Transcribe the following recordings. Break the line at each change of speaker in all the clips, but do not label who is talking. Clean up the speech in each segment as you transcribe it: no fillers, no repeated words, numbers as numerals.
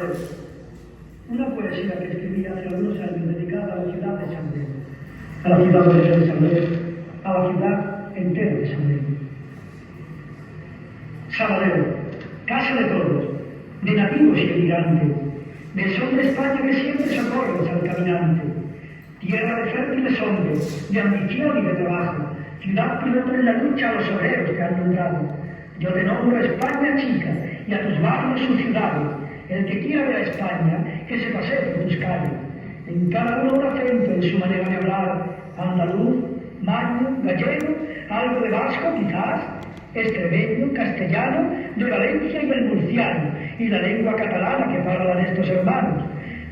Sabadell, una poesía que escribí hace algunos años dedicada a la ciudad de Sabadell, a la ciudad de Sabadell, a la ciudad entera de Sabadell. Sabadell, casa de todos, de nativos y emigrantes, del sol de España que siempre socorres al caminante, tierra de fértiles hombres, de ambición y de trabajo, ciudad piloto en la lucha a los obreros que han nombrado. Yo te nombro España chica y a tus barrios sus ciudades. El que quiera ver a España, que se pasee por tus calles. En cada uno un acento en su manera de hablar, andaluz, maño, gallego, algo de vasco quizás, extremeño, castellano, de Valencia y el murciano, y la lengua catalana que hablan estos hermanos.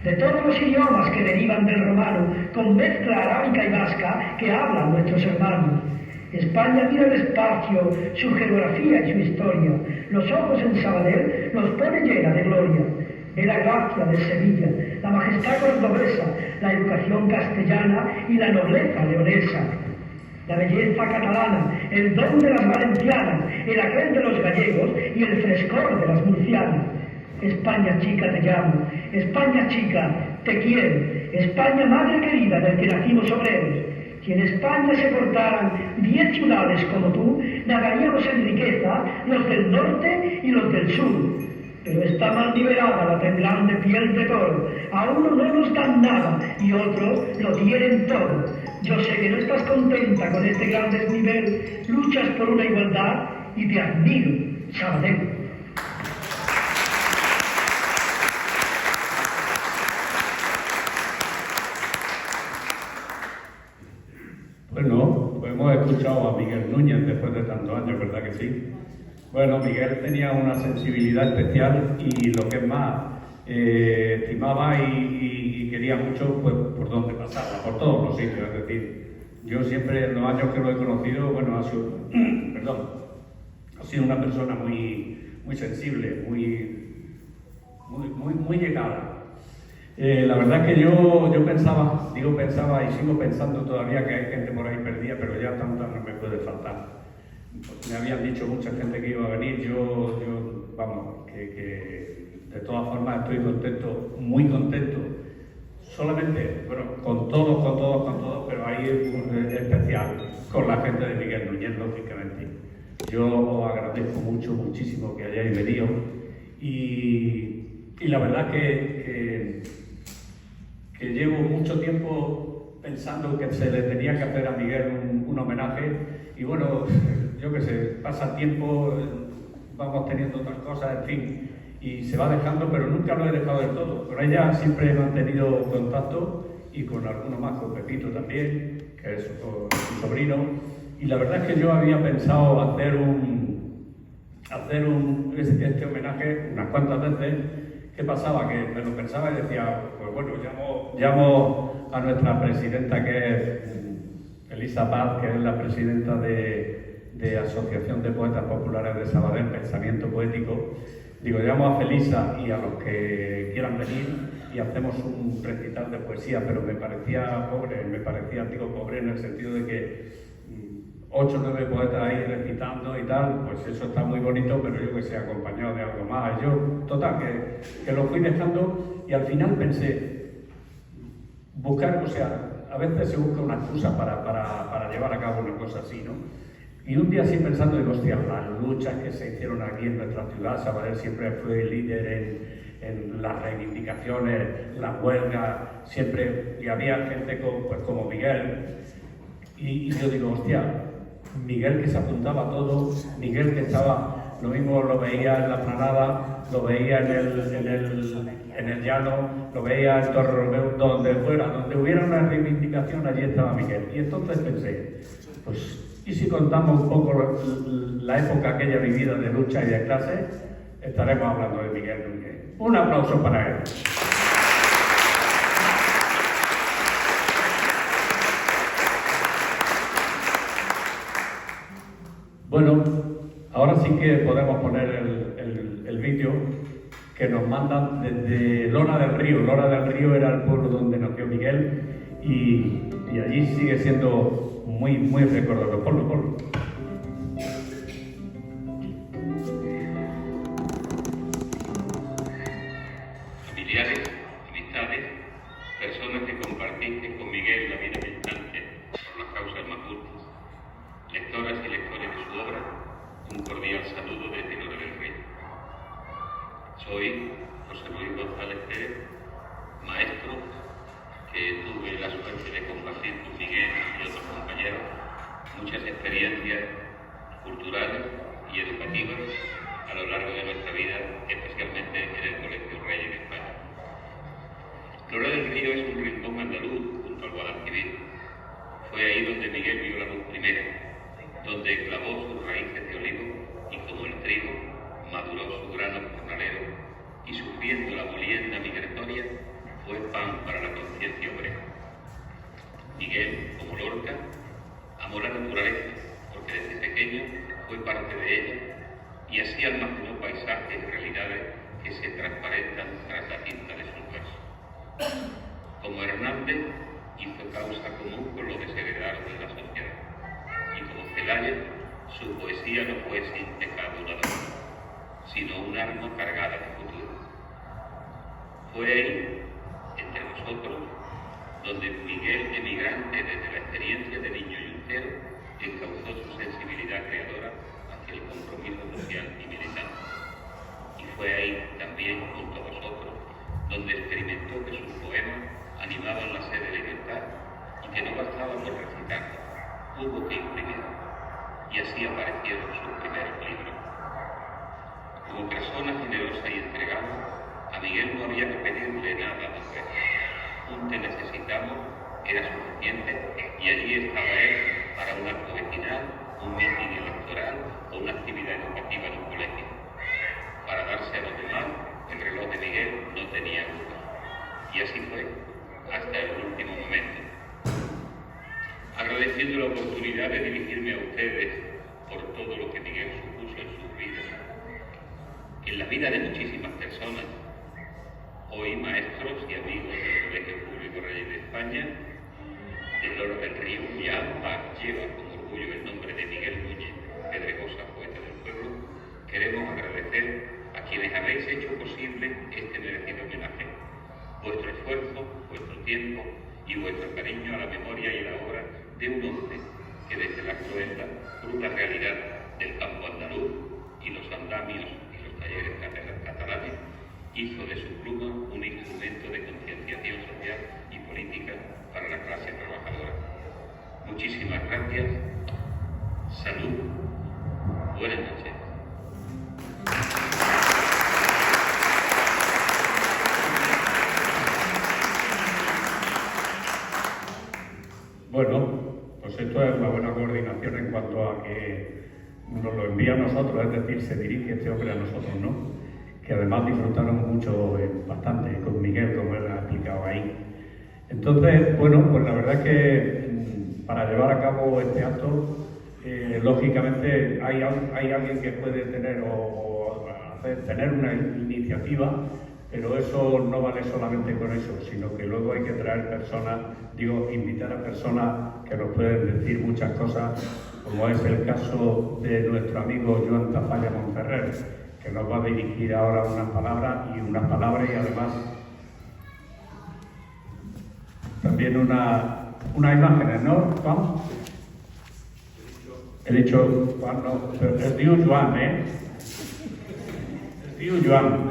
De todos los idiomas que derivan del romano, con mezcla arábica y vasca que hablan nuestros hermanos. España mira el espacio, su geografía y su historia. Los ojos en Sabadell los pone llena de gloria. Ve la gracia de Sevilla, la majestad cordobesa, la educación castellana y la nobleza leonesa. La belleza catalana, el don de las valencianas, el aquel de los gallegos y el frescor de las murcianas. España chica te llamo, España chica te quiero, España madre querida del que nacimos obreros. Si en España se cortaran 10 ciudades como tú, nadaríamos en riqueza los del norte y los del sur. Pero está mal nivelada la tan grande piel de toro. A uno no nos dan nada y otros lo tienen todo. Yo sé que no estás contenta con este gran desnivel, luchas por una igualdad y te admiro, Sabadell.
Bueno, pues hemos escuchado a Miguel Núñez después de tantos años, ¿verdad que sí? Bueno, Miguel tenía una sensibilidad especial y lo que es más, estimaba y quería mucho pues, por donde pasaba, por todos los sitios. Es decir, yo siempre en los años que lo he conocido, bueno, ha sido una persona muy sensible, muy llegada. La verdad es que yo pensaba y sigo pensando todavía que hay gente por ahí perdida, pero ya tanta no me puede faltar. Me habían dicho mucha gente que iba a venir, yo vamos, que de todas formas estoy contento, muy contento. Solamente, bueno, con todos, pero ahí es especial, con la gente de Miguel Núñez, lógicamente. Yo os agradezco muchísimo que hayáis venido y la verdad que llevo mucho tiempo pensando que se le tenía que hacer a Miguel un homenaje y bueno, yo qué sé, pasa el tiempo, vamos teniendo otras cosas, en fin, y se va dejando, pero nunca lo he dejado del todo. Con ella siempre he mantenido contacto y con alguno más, con Pepito también, que es su sobrino, y la verdad es que yo había pensado hacer este homenaje unas cuantas veces. ¿Qué pasaba? Que me lo pensaba y decía, pues bueno, llamo a nuestra presidenta, que es Elisa Paz, que es la presidenta de Asociación de Poetas Populares de Sabadell, Pensamiento Poético. Digo, llamo a Felisa y a los que quieran venir y hacemos un recital de poesía, pero me parecía pobre en el sentido de que 8 o 9 poetas ahí recitando y tal, pues eso está muy bonito, pero yo que sé, acompañado de algo más. Yo, total, que lo fui dejando y al final pensé, buscar, o sea, a veces se busca una excusa para llevar a cabo una cosa así, ¿no? Y un día así pensando, digo, hostia, las luchas que se hicieron aquí en nuestra ciudad, Sabadell siempre fue líder en las reivindicaciones, las huelgas, siempre, y había gente como Miguel, y yo digo, hostia, Miguel que se apuntaba a todo, Miguel que estaba, lo mismo lo veía en la Planada, lo veía en el Llano, lo veía en Torre Romeo, donde hubiera una reivindicación, allí estaba Miguel. Y entonces pensé, pues, ¿y si contamos un poco la época aquella vivida de lucha y de clase? Estaremos hablando de Miguel Núñez. Un aplauso para él. Bueno, ahora sí que podemos poner el vídeo que nos mandan desde Lora del Río. Lora del Río era el pueblo donde nació Miguel y allí sigue siendo muy recordado. Ponlo.
tuve la suerte de compartir con Miguel y otros compañeros muchas experiencias culturales y educativas a lo largo de nuestra vida, especialmente en el Colegio Reyes de España. Lora del Río es un rincón andaluz junto al Guadalquivir. Fue ahí donde Miguel vio la luz primera, donde clavó sus raíces de olivo y, como el trigo, maduró su grano jornalero y, sufriendo la molienda migratoria, fue pan para la conciencia obrera. Miguel, como Lorca, amó la naturaleza, porque desde pequeño fue parte de ella y así almacenó paisajes y realidades que se transparentan tras la tinta de sus versos. Como Hernández, hizo causa común con lo desheredado de la sociedad. Y como Celaya, su poesía no fue sin pecado una doma, sino un arma cargada de futuro. Fue ahí, entre nosotros, donde Miguel, emigrante desde la experiencia de niño yuntero, encauzó su sensibilidad creadora hacia el compromiso social y militante. Y fue ahí también, junto a vosotros, donde experimentó que sus poemas animaban la sed de libertad y que no bastaba por recitarlos, hubo que imprimirlos. Y así aparecieron sus primeros libros. Como persona generosa y entregada, a Miguel no había que pedirle nada más. Un te necesitamos era suficiente y allí estaba él para un acto vecinal, un mitin electoral o una actividad educativa en un colegio. Para darse a los demás, el reloj de Miguel no tenía agujas. Y así fue, hasta el último momento. Agradeciendo la oportunidad de dirigirme a ustedes por todo lo que Miguel supuso en sus vidas, en la vida de muchísimas personas, hoy maestros y amigos del Colegio Público Reyes de España, de Lora del Río, ya lleva con orgullo el nombre de Miguel Núñez, pedregosa poeta del pueblo. Queremos agradecer a quienes habéis hecho posible este merecido homenaje. Vuestro esfuerzo, vuestro tiempo y vuestro cariño a la memoria y la obra de un hombre que desde la cruenta, cruda realidad del campo andaluz y los andamios y los talleres catalanes, hizo de su pluma un instrumento de concienciación social y política para la clase trabajadora. Muchísimas gracias. Salud. Buenas noches.
Bueno, pues esto es una buena coordinación en cuanto a que nos lo envía a nosotros, es decir, se dirige este hombre a nosotros, ¿no? Que además disfrutaron mucho, bastante con Miguel, como él ha explicado ahí. Entonces, bueno, pues la verdad es que para llevar a cabo este acto, lógicamente hay alguien que puede tener tener una iniciativa, pero eso no vale solamente con eso, sino que luego hay que traer personas, invitar a personas que nos pueden decir muchas cosas, como es el caso de nuestro amigo Joan Tafalla Monferrer, que nos va a dirigir ahora unas palabras y además también unas imágenes, ¿no, Juan? He dicho Juan, no, pero es diu Joan, Es diu Joan.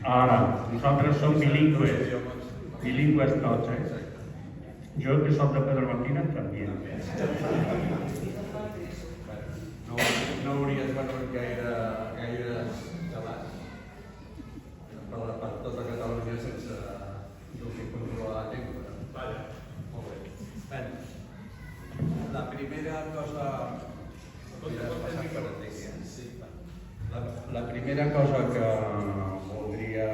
Ara, nosaltres som bilingües tots, Jo, que soc de Pedro Martínez, també.
No hauries venut gaire gelat per tota Catalunya sense controlar la llengua. Molt bé. La primera cosa... La primera cosa que voldria,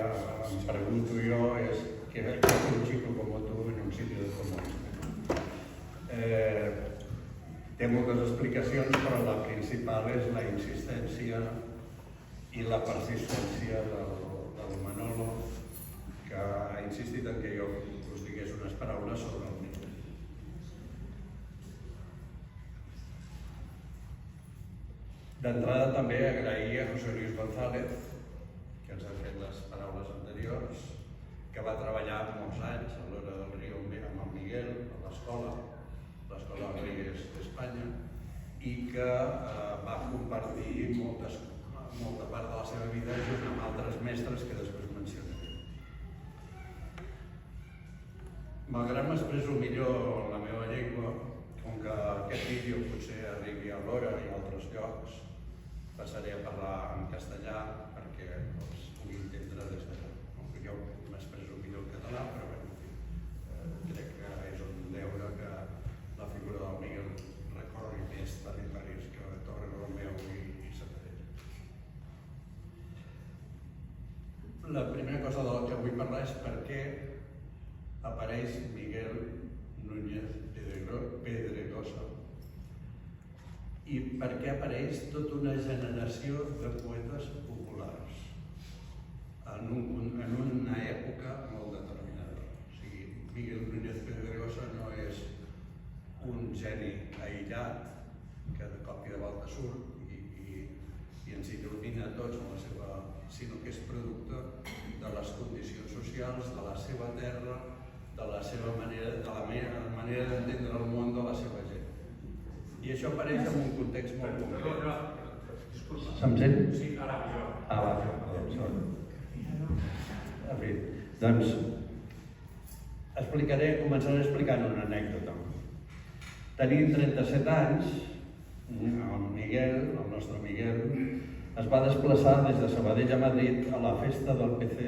em pregunto jo, és què hace un chico como tú en un sitio de comunismo. Té moltes explicacions, però la principal és la insistència i la persistència del Manolo, que ha insistit en que jo us digués unes paraules sobre el Miguel. D'entrada també agrair a José Luis González, que ens ha fet les paraules anteriors, que va treballar molts anys a Lora del Río amb el Miguel, a l'Escola Reyes d'Espanya, i que va compartir molta part de la seva vida junt amb altres mestres que després mencionaré. Malgrat m'expresso millor en la meva llengua, com que aquest vídeo potser arribi a l'hora i a altres llocs, passaré a parlar en castellà perquè els pugui entendre des d'allà. Jo m'expresso millor en català, però bé, crec que és un deure que la figura del Miguel recorri més territoris que Torregrommeu i Sabadell. La primera cosa de la que vull parlar és per què apareix Miguel Núñez Pedregosa i per què apareix tota una generació de poetes populars en una època molt determinada. O sigui, Miguel Núñez Pedregosa no és un geni aïllat que de cop i de volta surt i ens il·lumina a tots amb la seva, sinó que és producte de les condicions socials, de la seva terra, de la seva manera, de la manera d'entendre el món de la seva gent. I això apareix en un context molt concret.
Disculpa. Se'm sent?
Sí, ara jo.
Va, perdó. En fi, doncs, començaré explicant una anècdota. Tenint 37 anys, el Miguel, el nostre Miguel, es va desplaçar des de Sabadell a Madrid a la festa del PC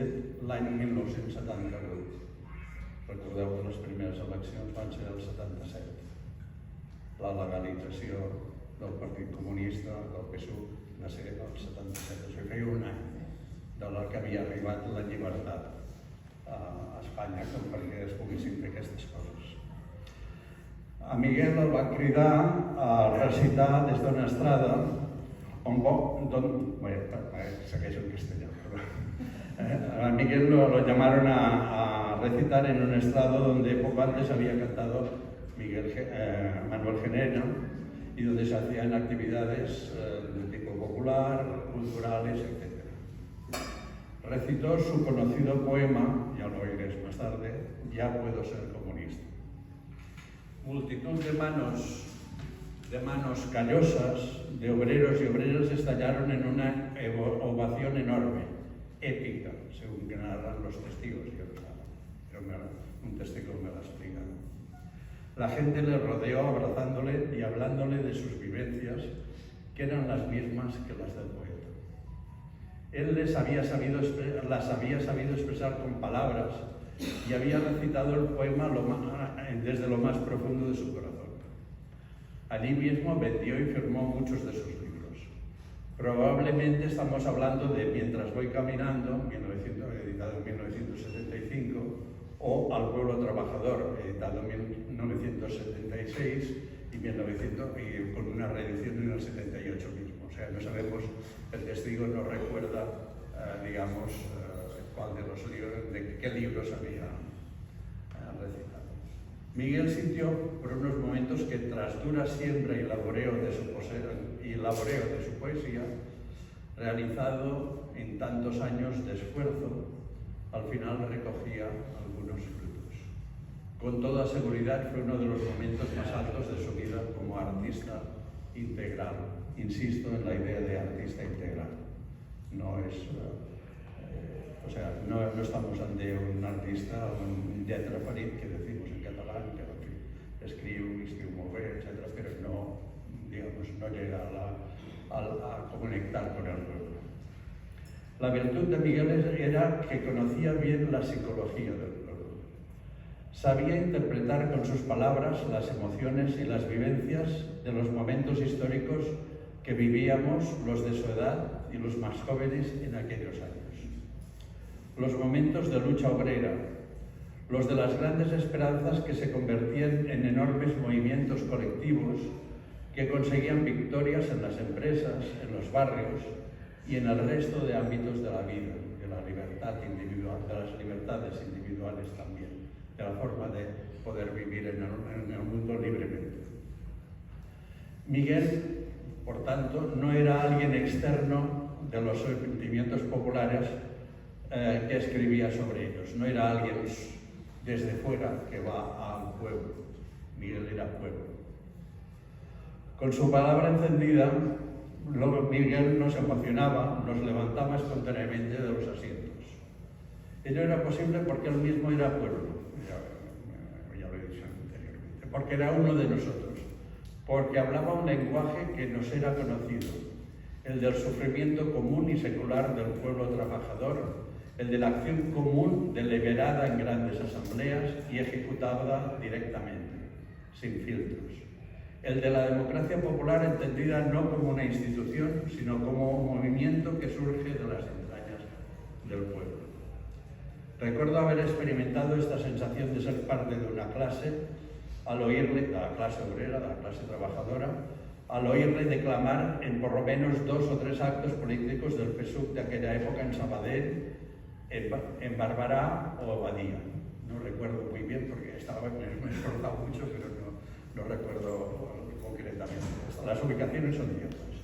l'any 1978. Recordeu que les primeres eleccions van ser el 77. La legalització del Partit Comunista, del PSUV, va ser el 77. Això feia un any de la que havia arribat la llibertat a Espanya perquè es poguessin fer aquestes coses. A Miguel el van cridar a recitar des d'una estrada segueixo en castellà, perdón. A Miguel lo llamaron a recitar en un estrado donde poco antes había cantado Manuel Genera y donde se hacían actividades de tipo popular, culturales, etc. Recitó su conocido poema, ya lo oiréis más tarde, Ya puedo ser comunista. Multitud de manos callosas, de obreros y obreras estallaron en una ovación enorme, épica, según que narran los testigos, yo lo sabía, pero un testigo me la explica. La gente le rodeó abrazándole y hablándole de sus vivencias, que eran las mismas que las del poeta. Él las había sabido expresar con palabras y había recitado el poema desde lo más profundo de su corazón. Allí mismo vendió y firmó muchos de sus libros. Probablemente estamos hablando de Mientras voy caminando, editado en 1975, o Al pueblo trabajador, editado en 1976 y con una reedición en el 78 mismo. O sea, no sabemos, el testigo no recuerda, cuál de los libros, de qué libros había recitado. Miguel sintió por unos momentos que tras dura siembra y laboreo de su poesía, realizado en tantos años de esfuerzo, al final recogía algunos frutos. Con toda seguridad fue uno de los momentos más altos de su vida como artista integral. Insisto en la idea de artista integral. No es, no estamos ante un artista, un lletra ferit que decimos en catalán, que escriu molt bé, etc., pero no llega a conectar con el pueblo. La virtud de Miguel era que conocía bien la psicología del pueblo. Sabía interpretar con sus palabras las emociones y las vivencias de los momentos históricos que vivíamos los de su edad y los más jóvenes en aquellos años. Los momentos de lucha obrera, los de las grandes esperanzas que se convertían en enormes movimientos colectivos que conseguían victorias en las empresas, en los barrios y en el resto de ámbitos de la vida, de la libertad individual, de las libertades individuales también, de la forma de poder vivir en el mundo libremente. Miguel, por tanto, no era alguien externo de los sentimientos populares que escribía sobre ellos, no era alguien desde fuera que va al pueblo. Miguel era pueblo. Con su palabra encendida, Miguel nos emocionaba, nos levantaba espontáneamente de los asientos. Ello era posible porque él mismo era pueblo.
lo he dicho anteriormente, porque era uno de nosotros, porque hablaba un lenguaje que nos era conocido, el del sufrimiento común y secular del pueblo trabajador, el de la acción común deliberada en grandes asambleas y ejecutada directamente, sin filtros. El de la democracia popular entendida no como una institución, sino como un movimiento que surge de las entrañas del pueblo. Recuerdo haber experimentado esta sensación de ser parte de una clase, al oírle, de la clase obrera, de la clase trabajadora, al oírle declamar en por lo menos 2 o 3 actos políticos del PSUV de aquella época en Sabadell, en Barberà o Abadía. No recuerdo muy bien porque me he esforzado mucho, pero no recuerdo concretamente. Las ubicaciones son idiotas.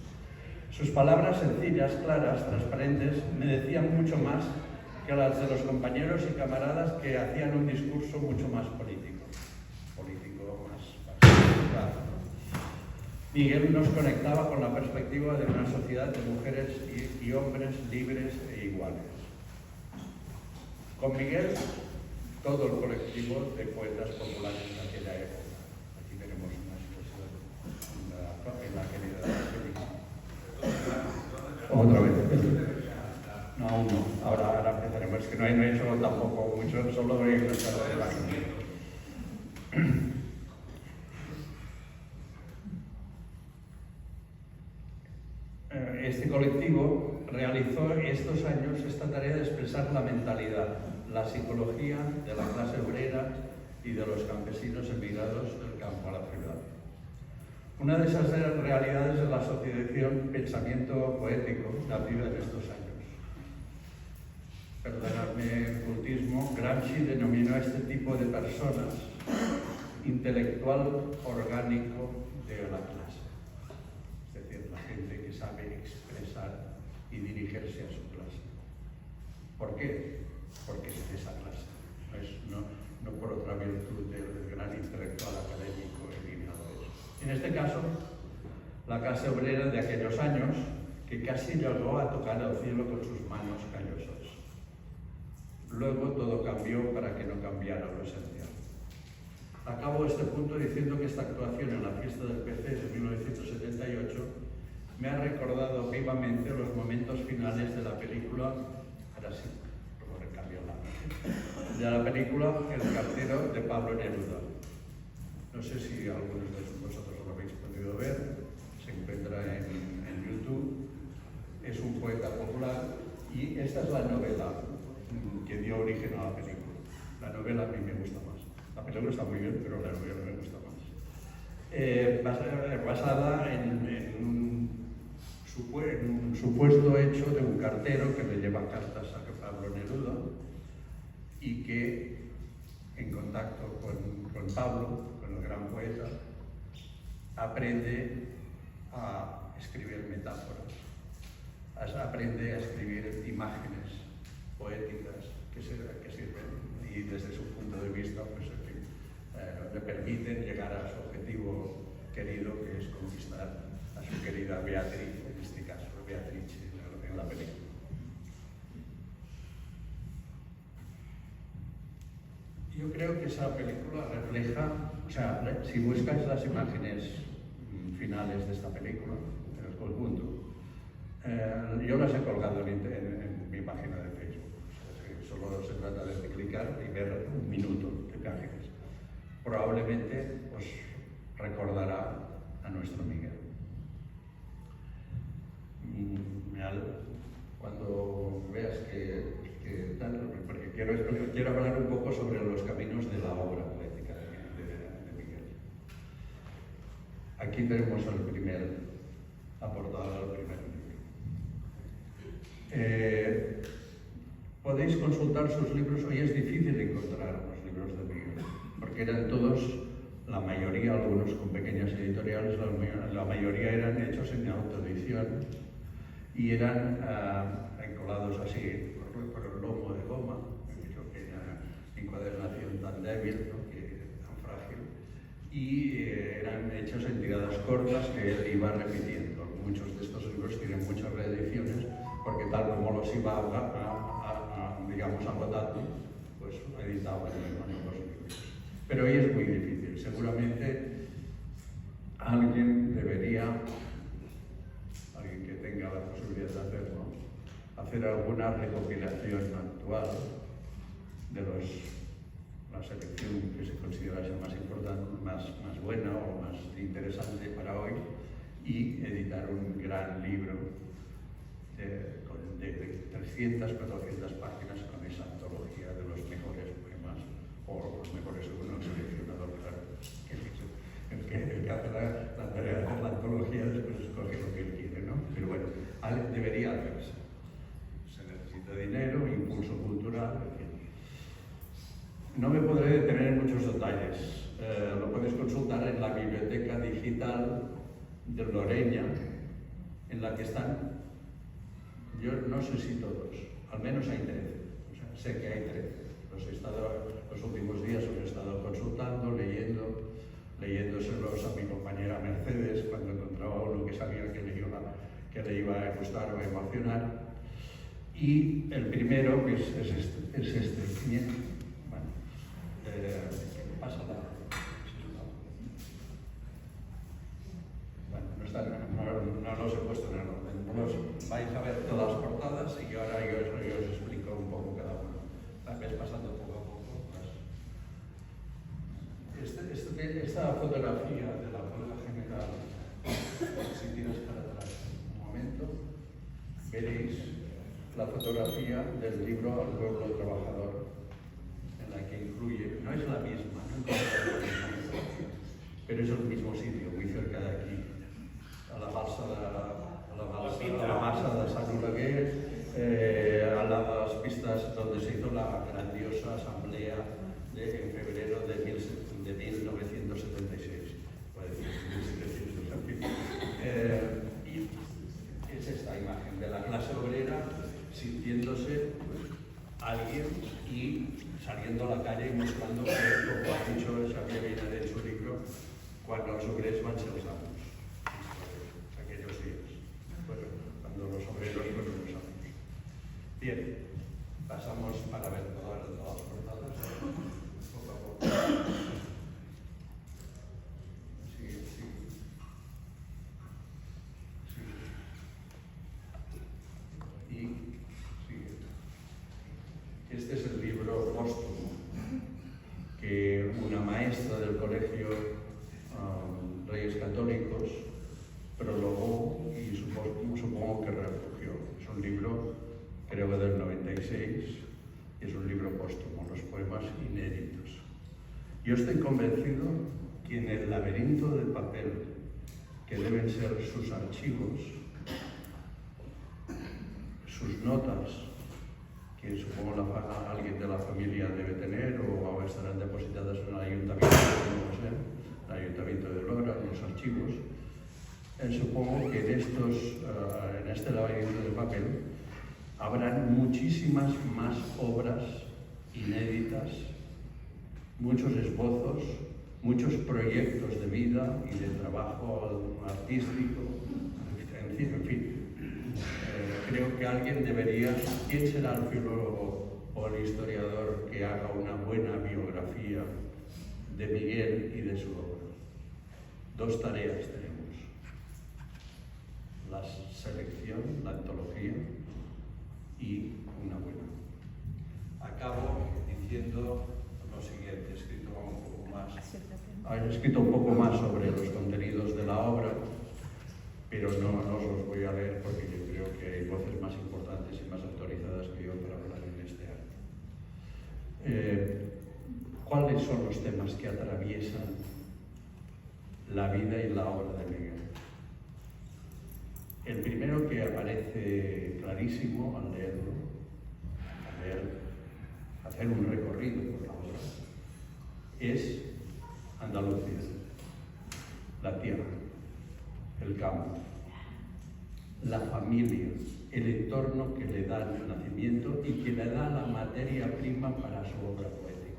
Sus palabras sencillas, claras, transparentes, me decían mucho más que las de los compañeros y camaradas que hacían un discurso mucho más político más claro. Miguel nos conectaba con la perspectiva de una sociedad de mujeres y hombres libres e iguales. Con Miguel, todo el colectivo de poetas populares de aquella época. Aquí tenemos una exposición en la querida Otra vez. No, aún no. Ahora empezaremos. Es que no he hecho tampoco mucho, solo voy a expresar la imagen. Este colectivo realizó estos años esta tarea de expresar la mentalidad, la psicología de la clase obrera y de los campesinos emigrados del campo a la ciudad. Una de esas realidades es la asociación Pensamiento Poético, nacida en estos años. Perdonadme el cultismo, Gramsci denominó a este tipo de personas intelectual orgánico de la clase. Es decir, la gente que sabe expresar y dirigirse a su clase. ¿Por qué? Porque es de esa clase. No por otra virtud del gran intelectual académico eliminado eso. En este caso, la clase obrera de aquellos años que casi llegó a tocar el cielo con sus manos callosas. Luego todo cambió para que no cambiara lo esencial. Acabo este punto diciendo que esta actuación en la fiesta del PC de 1978 me ha recordado vivamente los momentos finales de la película, ahora sí, como recambio de la película El cartero de Pablo Neruda. No sé si algunos de vosotros lo habéis podido ver, se encuentra en YouTube, es un poeta popular y esta es la novela que dio origen a la película. La novela a mí me gusta más. La película está muy bien, pero la novela me gusta más. Basada en un supuesto hecho de un cartero que le lleva cartas a Pablo Neruda y que, en contacto con Pablo, con el gran poeta, aprende a escribir metáforas, aprende a escribir imágenes poéticas que sirven y desde su punto de vista pues, en fin, le permiten llegar a su objetivo querido, que es conquistar a su querida Beatriz, en este caso, Beatrice en la película. Yo creo que esa película refleja, o sea, si buscas las imágenes finales de esta película, en el conjunto, yo las he colgado en mi página de Facebook. Solo se trata de clicar y ver un minuto de imágenes. Probablemente os recordará a nuestro Miguel. Cuando veas que tal, porque quiero hablar un poco sobre los caminos de la obra poética de Miguel. Aquí tenemos la portada del primer libro. Podéis consultar sus libros. Hoy es difícil encontrar los libros de Miguel, porque eran todos, la mayoría, algunos con pequeñas editoriales, la mayoría eran hechos en autoedición y eran encolados así por el lomo de goma, aquella encuadernación tan débil, ¿no? Tan frágil, y eran hechos en tiradas cortas que él iba repitiendo. Muchos de estos libros tienen muchas reediciones, porque tal como los iba digamos, agotando, pues editaba nuevos libros. Pero hoy es muy difícil. Seguramente alguien que tenga la posibilidad de hacerlo, hacer alguna recopilación actual de la selección que se considerase más importante, más buena o más interesante para hoy, y editar un gran libro de 300, 400 páginas con esa antología de los mejores poemas, o los mejores según el seleccionador, claro, el que hace la tarea de la antología después escoge lo que él quiere, ¿no? Pero bueno, debería hacerse. Se necesita dinero, impulso cultural, en fin. No me podré detener en muchos detalles. Lo puedes consultar en la biblioteca digital de Loreña, en la que están, yo no sé si todos, al menos hay 13, o sea, sé que hay 13. Los últimos días los he estado consultando, leyéndoselos a mi compañera Mercedes cuando encontraba uno que sabía que le iba a gustar o a emocionar. Y el primero, pues, es este. Bien. Bueno, pasa nada. Bueno, no los he puesto en el orden. Vais a ver todas las portadas y ahora yo os explico un poco cada uno. Ves pasando poco a poco. Esta fotografía de la colega general, si tiras para atrás un momento, veréis la fotografía del libro Al pueblo trabajador, en la que incluye, no es la misma, pero es el mismo sitio, muy cerca de aquí, a la balsa de Sant Oleguer, a las pistas donde se hizo la grandiosa asamblea en febrero de 1976. Puede decir 1700, y es esta imagen de la clase obrera sintiéndose alguien y saliendo a la calle y mostrando que, como ha dicho Xavier Vinader en su libro, cuando los obreros van ser los amos. Aquellos días. Bueno, cuando los obreros fueron los amos. Bien, pasamos para ver todas las portadas. Poco a poco. Sí. Y sigue. Este es el libro póstumo que una maestra del colegio Reyes Católicos prologó y supongo que refugió. Es un libro, creo que del 96, y es un libro póstumo, los poemas inéditos. Yo estoy convencido que en el laberinto de papel que deben ser sus archivos, sus notas, que supongo alguien de la familia debe tener o estarán depositadas en el ayuntamiento, no lo sé, el ayuntamiento de Lora, en los archivos. Supongo que en este laberinto de papel habrán muchísimas más obras inéditas, muchos esbozos, muchos proyectos de vida y de trabajo artístico, en fin. Creo que alguien debería, ¿quién será el filólogo o el historiador que haga una buena biografía de Miguel y de su obra? Dos tareas tenemos: la selección, la antología y una buena. Acabo diciendo lo siguiente, he escrito un poco más sobre los contenidos de la obra, pero no os voy a leer porque yo creo que hay voces más importantes y más autorizadas que yo para hablar en este arte. ¿Cuáles son los temas que atraviesan la vida y la obra de Miguel? El primero que aparece clarísimo al leerlo, hacer un recorrido por la obra, es Andalucía, la tierra, el campo, la familia, el entorno que le da el nacimiento y que le da la materia prima para su obra poética.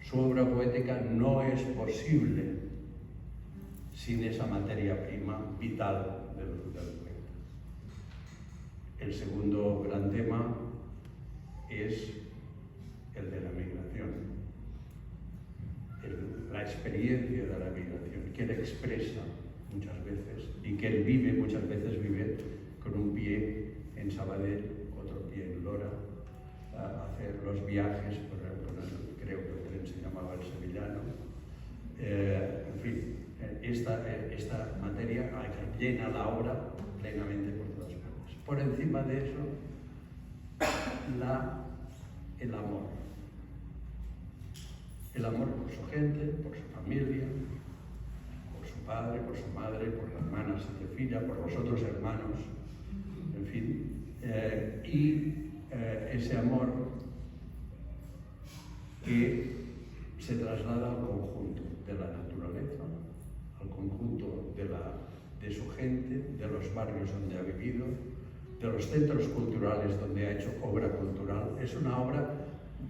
Su obra poética no es posible sin esa materia prima vital del poeta. El segundo gran tema es el de la migración. experiencia de la migración, que él expresa muchas veces y que él vive, muchas veces vive con un pie en Sabadell, otro pie en Lora, a hacer los viajes, creo que el tren se llamaba el Sevillano. En fin, esta materia llena la obra plenamente por todas partes. Por encima de eso, el amor. El amor por su gente, por su familia, por su padre, por su madre, por la hermana Josefina, por los otros hermanos, en fin. Ese amor que se traslada al conjunto de la naturaleza, al conjunto de su gente, de los barrios donde ha vivido, de los centros culturales donde ha hecho obra cultural. Es una obra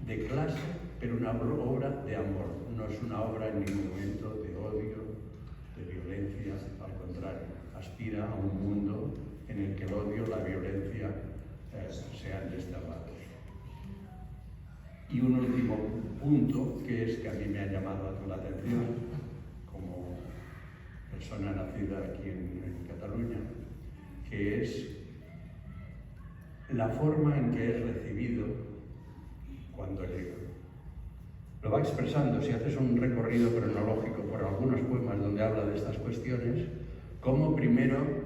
de clase, pero una obra de amor. No es una obra en ningún momento de odio, de violencia, al contrario. Aspira a un mundo en el que el odio, la violencia sean desterrados. Y un último punto, que es que a mí me ha llamado la atención, como persona nacida aquí en Cataluña, que es la forma en que es recibido cuando llega. Lo va expresando, si haces un recorrido cronológico por algunos poemas donde habla de estas cuestiones, como primero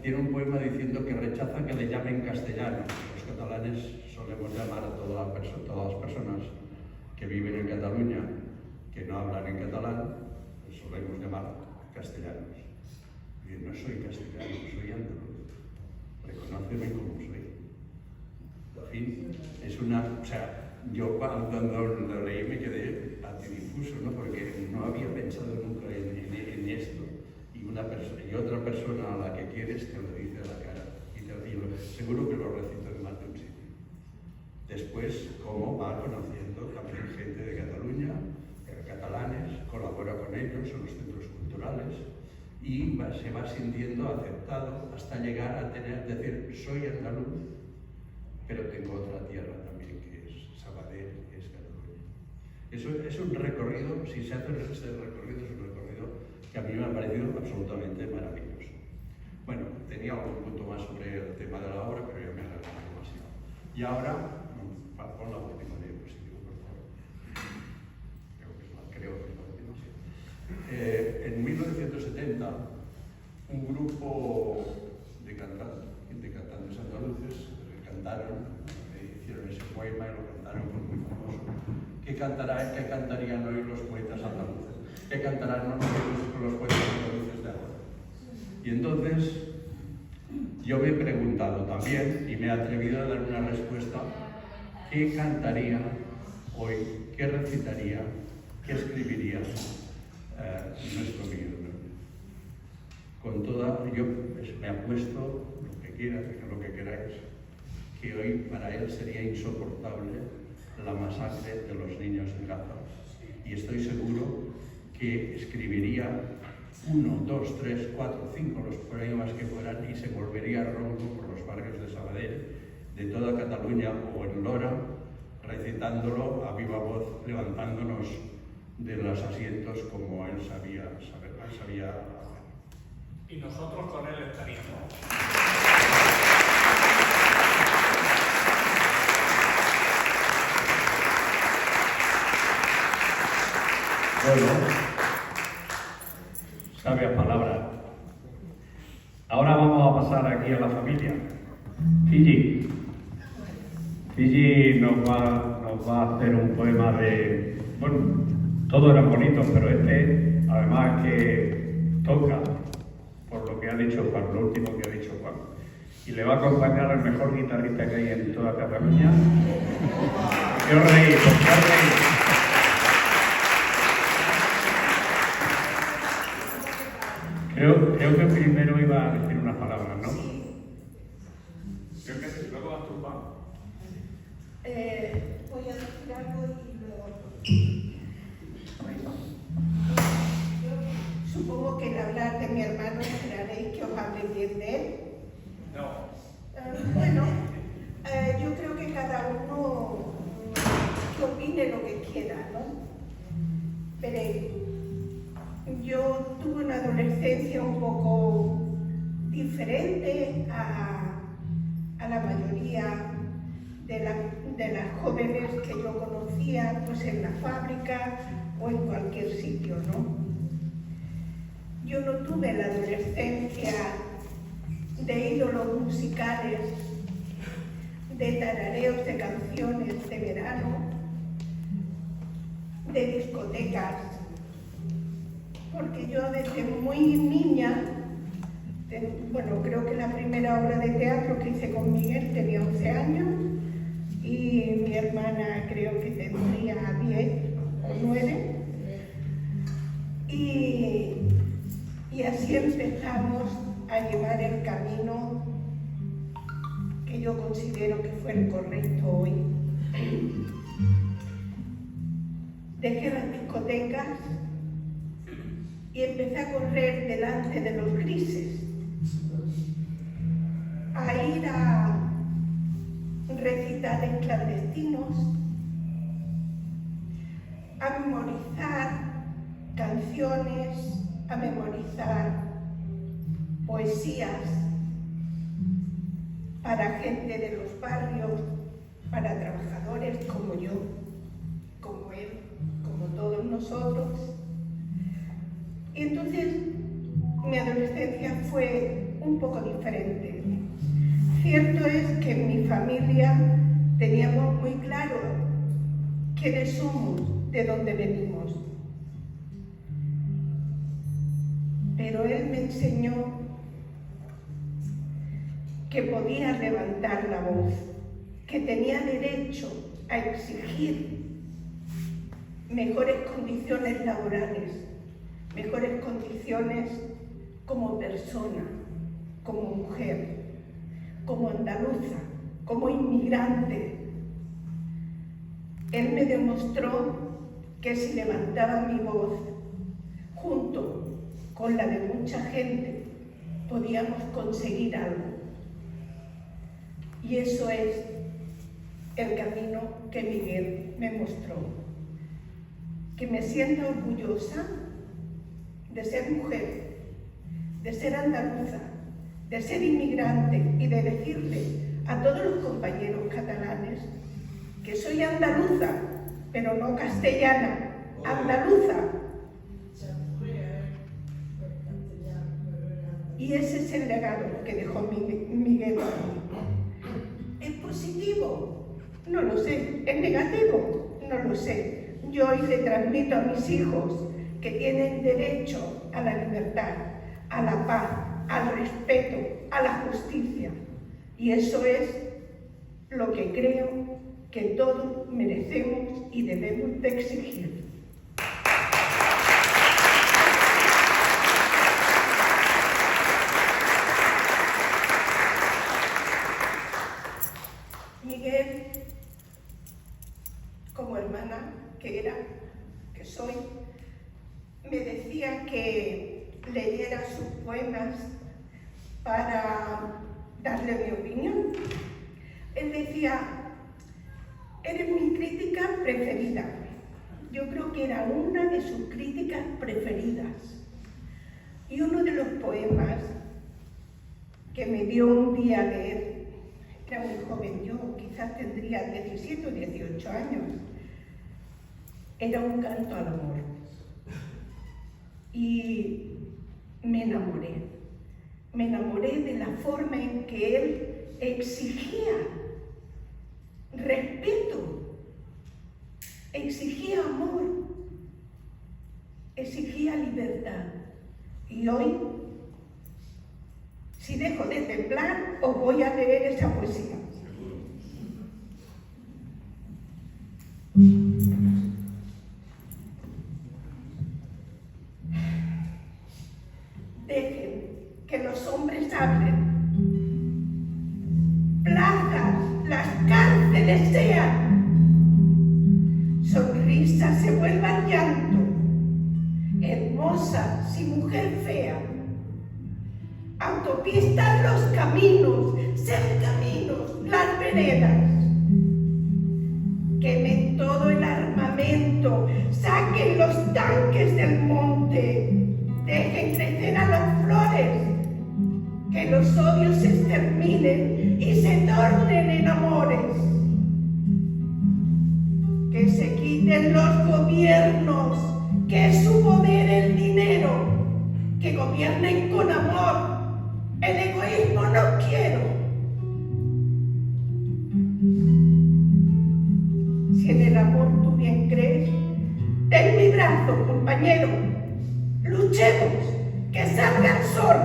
tiene un poema diciendo que rechaza que le llamen castellano. Los catalanes solemos llamar a todas las personas que viven en Cataluña, que no hablan en catalán, les solemos llamar castellanos. Y no soy castellano, soy andaluz. Reconóceme como soy. En fin, es una... O sea, yo cuando lo leí me quedé patidifuso, ¿no? Porque no había pensado nunca en esto. Y otra persona a la que quieres te lo dice a la cara. Seguro que lo recito en más de un sitio. Después, cómo va conociendo también gente de Cataluña, catalanes, colabora con ellos en los centros culturales y se va sintiendo aceptado hasta llegar a decir, soy andaluz, pero tengo otra tierra también, que es Sabadell, que es Cataluña. Eso es un recorrido, si se hace ese recorrido, es un recorrido que a mí me ha parecido absolutamente maravilloso. Bueno, tenía algún punto más sobre el tema de la obra, pero ya me he alargado demasiado. Y ahora, pon la última diapositiva, por favor. Creo que es la última, sí. En 1970, un grupo de cantantes andaluces hicieron ese poema y lo cantaron, fue muy famoso. ¿Qué cantarían hoy los poetas andaluces? ¿Qué cantarán los poetas andaluces de ahora? Y entonces yo me he preguntado también y me he atrevido a dar una respuesta: ¿qué cantaría hoy? ¿Qué recitaría? ¿Qué escribiría nuestro Miguel Hernández? Con toda, yo me apuesto lo que quiera, lo que queráis, que hoy para él sería insoportable la masacre de los niños en Gaza. Y estoy seguro que escribiría 1, 2, 3, 4, 5 los poemas que fueran y se volvería ronco por los barrios de Sabadell, de toda Cataluña o en Lora, recitándolo a viva voz, levantándonos de los asientos como él sabía hacer.
Y nosotros con él estaríamos.
Bueno, sabias palabras. Ahora vamos a pasar aquí a la familia. Fiji nos va a hacer un poema de... Bueno, todos eran bonitos, pero este, además que toca por lo que ha dicho Juan, lo último que ha dicho Juan. Y le va a acompañar el mejor guitarrista que hay en toda Cataluña. ¿Qué os reís? ¿Por qué os reís? Creo que primero iba a decir unas palabras, ¿no? Creo que sí, luego vas tú, Juan.
Voy a decir algo y luego... Yo supongo que al hablar de mi hermano esperaréis que os hable bien de él.
No.
Bueno, yo creo que cada uno que opine lo que quiera, ¿no? Veréis, yo tuve una adolescencia un poco diferente a la mayoría de las jóvenes que yo conocía, pues en la fábrica o en cualquier sitio, ¿no? Yo no tuve la adolescencia de ídolos musicales, de tarareos de canciones de verano, de discotecas, porque yo desde muy niña, bueno, creo que la primera obra de teatro que hice con Miguel tenía 11 años y mi hermana creo que tendría 10 o 9 y así empezamos a llevar el camino que yo considero que fue el correcto hoy. Dejé las discotecas y empecé a correr delante de los grises, a ir a recitales clandestinos, a memorizar canciones, a memorizar poesías para gente de los barrios, para trabajadores como yo, como él, como todos nosotros. Y entonces mi adolescencia fue un poco diferente. Cierto es que en mi familia teníamos muy claro quiénes somos, de dónde venimos. Pero él me enseñó que podía levantar la voz, que tenía derecho a exigir mejores condiciones laborales, mejores condiciones como persona, como mujer, como andaluza, como inmigrante. Él me demostró que si levantaba mi voz junto con la de mucha gente, podíamos conseguir algo. Y eso es el camino que Miguel me mostró. Que me sienta orgullosa de ser mujer, de ser andaluza, de ser inmigrante y de decirle a todos los compañeros catalanes que soy andaluza, pero no castellana, andaluza. Y ese es el legado que dejó Miguel a mí. ¿Es positivo? No lo sé. ¿Es negativo? No lo sé. Yo hoy le transmito a mis hijos que tienen derecho a la libertad, a la paz, al respeto, a la justicia. Y eso es lo que creo que todos merecemos y debemos de exigir. Miguel, como hermana que era, que soy, me decía que leyera sus poemas para darle mi opinión. Él decía, eres mi crítica preferida. Yo creo que era una de sus críticas preferidas. Y uno de los poemas que me dio un día a leer, era muy joven, yo quizás tendría 17 o 18 años, era un canto al amor. Y me enamoré de la forma en que él exigía respeto, exigía amor, exigía libertad. Y hoy, si dejo de temblar, os voy a leer esa poesía. Dejen que los hombres hablen. Plazas, las cárceles sean. Sonrisas se vuelvan llanto. Hermosa si mujer fea. Autopistas los caminos, ser caminos las veredas. Quemen todo el armamento, saquen los tanques valles del monte dejen crecer a las flores, que los odios se exterminen y se tornen en amores, que se quiten los gobiernos, que es su poder el dinero, que gobiernen con amor, el egoísmo no quiero. Si en el amor tú bien crees, ten mi brazo, compañero, luchemos, que salga el sol,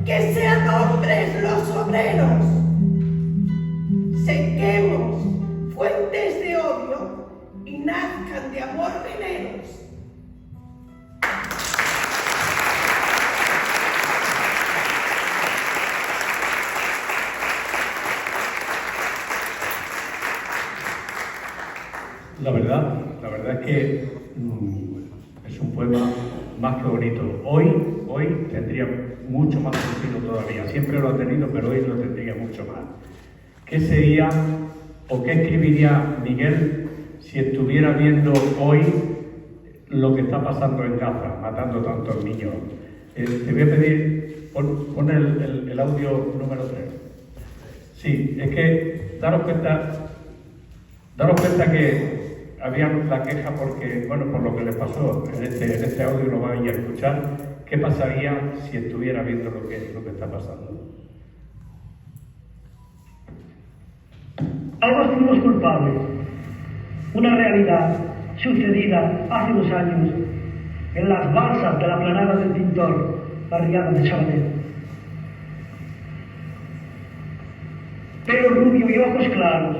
que sean hombres los obreros, sequemos fuentes de odio y nazcan de amor veneros.
La verdad es que es un poema más que bonito. Hoy tendría mucho más sentido todavía. Siempre lo ha tenido, pero hoy lo tendría mucho más. ¿Qué sería o qué escribiría Miguel si estuviera viendo hoy lo que está pasando en Gaza, matando tantos niños? Te voy a pedir, pon el audio número 3. Sí, es que daros cuenta que había la queja porque, bueno, por lo que les pasó en este audio lo vais a escuchar. ¿Qué pasaría si estuviera viendo lo que está pasando?
Ambos fuimos culpables. Una realidad sucedida hace unos años en las balsas de la planada del Pintor, barriada de Sabadell. Pelo rubio y ojos claros,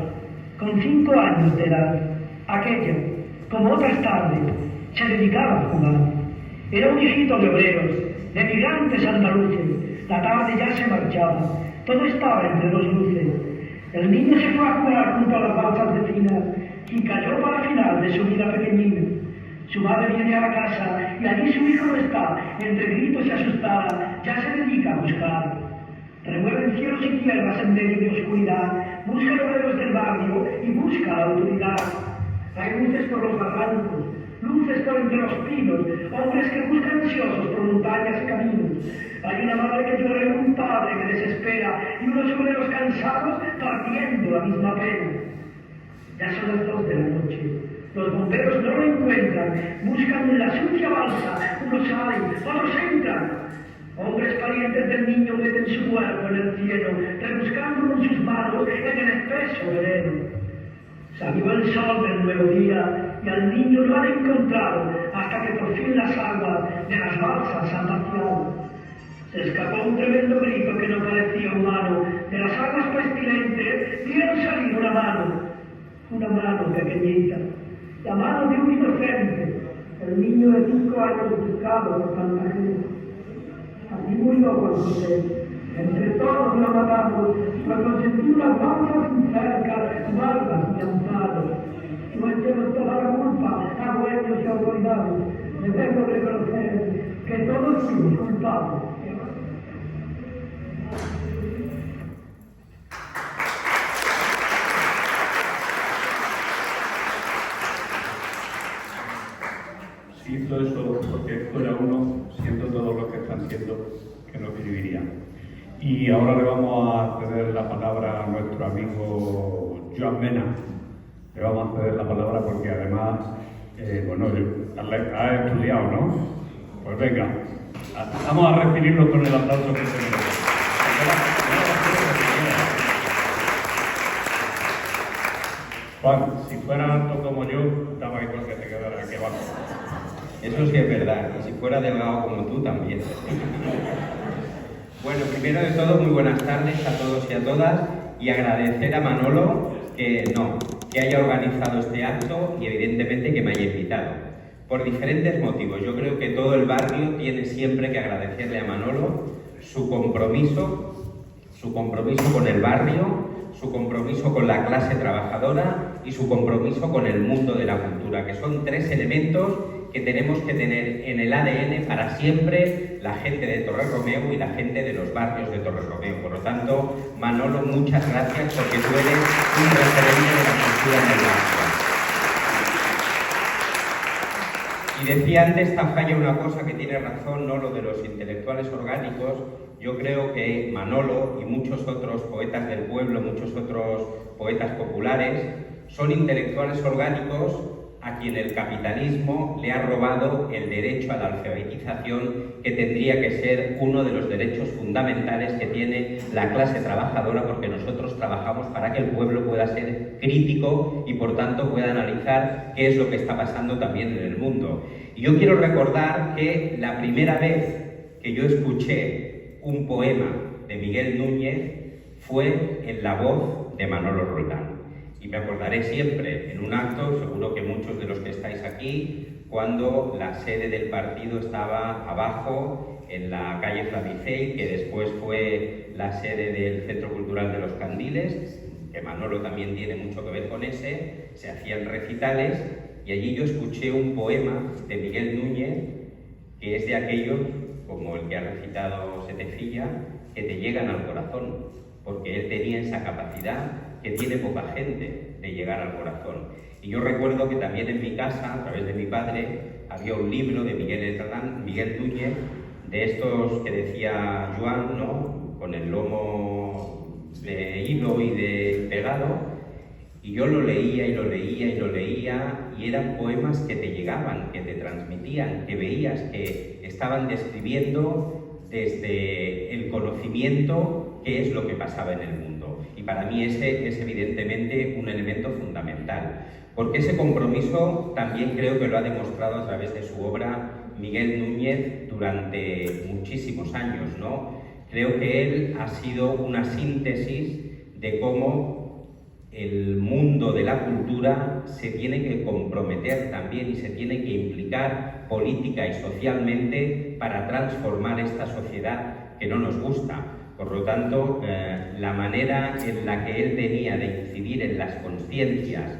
con 5 años de edad, aquella, como otras tardes, se dedicaba a jugar. Era un hijito de obreros, de migrantes andaluces. La tarde ya se marchaba, todo estaba entre dos luces. El niño se fue a jugar junto a las balsas vecinas y cayó para el final de su vida pequeñina. Su madre viene a la casa y allí su hijo no está, entre gritos y asustada, ya se dedica a buscar. Remueven cielos y tierras en medio de oscuridad, busca obreros del barrio y busca a la autoridad. Hay luces por los barrancos, luces por entre los pinos, hombres que buscan ansiosos por montañas y caminos. Hay una madre que llora y un padre que desespera, y unos obreros cansados partiendo la misma pena. Ya son las 2 de la noche. Los bomberos no lo encuentran, buscan en la sucia balsa, unos salen, otros entran. Hombres parientes del niño meten su cuerpo en el cielo, rebuscándolo en sus manos en el espeso veneno. Salió el sol del nuevo día y al niño lo han encontrado hasta que por fin las aguas de las balsas han vaciado. Se escapó un tremendo grito que no parecía humano. De las aguas pestilentes vieron salir una mano pequeñita, la mano de un inocente, el niño de 5 años buscado por tanta gente. Así murió Juan José. Entre todos lo matamos, cuando sentí unas balsas cerca, barbas y amparos. No echemos toda la culpa a dueños y autoridades. Debemos reconocer que todos fuimos culpables.
Si hizo eso porque fuera uno, siendo todos los que están siendo, que no escribiría. Y ahora le vamos a ceder la palabra a nuestro amigo Joan Mena. Le vamos a ceder la palabra porque además, ha estudiado, ¿no? Pues venga, vamos a recibirlo con el aplauso que se merece. Juan, si fuera alto como yo, daba igual que te quedara aquí abajo.
Eso sí es verdad, y si fuera delgado como tú también. Bueno, primero de todo, muy buenas tardes a todos y a todas, y agradecer a Manolo que haya organizado este acto y evidentemente que me haya invitado. Por diferentes motivos. Yo creo que todo el barrio tiene siempre que agradecerle a Manolo su compromiso con el barrio, su compromiso con la clase trabajadora y su compromiso con el mundo de la cultura, que son 3 elementos que tenemos que tener en el ADN para siempre la gente de Torreromeu y la gente de los barrios de Torreromeu. Por lo tanto, Manolo, muchas gracias porque tú eres un referente de la cultura en el barrio. Y decía antes Tafalla una cosa que tiene razón, ¿no? Lo de los intelectuales orgánicos. Yo creo que Manolo y muchos otros poetas del pueblo, muchos otros poetas populares, son intelectuales orgánicos a quien el capitalismo le ha robado el derecho a la alfabetización, que tendría que ser uno de los derechos fundamentales que tiene la clase trabajadora, porque nosotros trabajamos para que el pueblo pueda ser crítico y por tanto pueda analizar qué es lo que está pasando también en el mundo. Y yo quiero recordar que la primera vez que yo escuché un poema de Miguel Núñez fue en la voz de Manolo Roldán. Y me acordaré siempre en un acto, seguro que muchos de los que estáis aquí, cuando la sede del partido estaba abajo en la calle Flamicey, que después fue la sede del Centro Cultural de los Candiles, que Manolo también tiene mucho que ver con ese, se hacían recitales y allí yo escuché un poema de Miguel Núñez, que es de aquellos, como el que ha recitado Setefilla, que te llegan al corazón, porque él tenía esa capacidad que tiene poca gente de llegar al corazón. Y yo recuerdo que también en mi casa, a través de mi padre, había un libro de Miguel Núñez, de estos que decía Joan, ¿no? Con el lomo de hilo y de pegado, y yo lo leía y lo leía y lo leía, y eran poemas que te llegaban, que te transmitían, que veías que estaban describiendo desde el conocimiento qué es lo que pasaba en el mundo. Y para mí ese es evidentemente un elemento fundamental, porque ese compromiso también creo que lo ha demostrado a través de su obra Miguel Núñez durante muchísimos años, ¿no? Creo que él ha sido una síntesis de cómo el mundo de la cultura se tiene que comprometer también y se tiene que implicar política y socialmente para transformar esta sociedad que no nos gusta. Por lo tanto, la manera en la que él tenía de incidir en las conciencias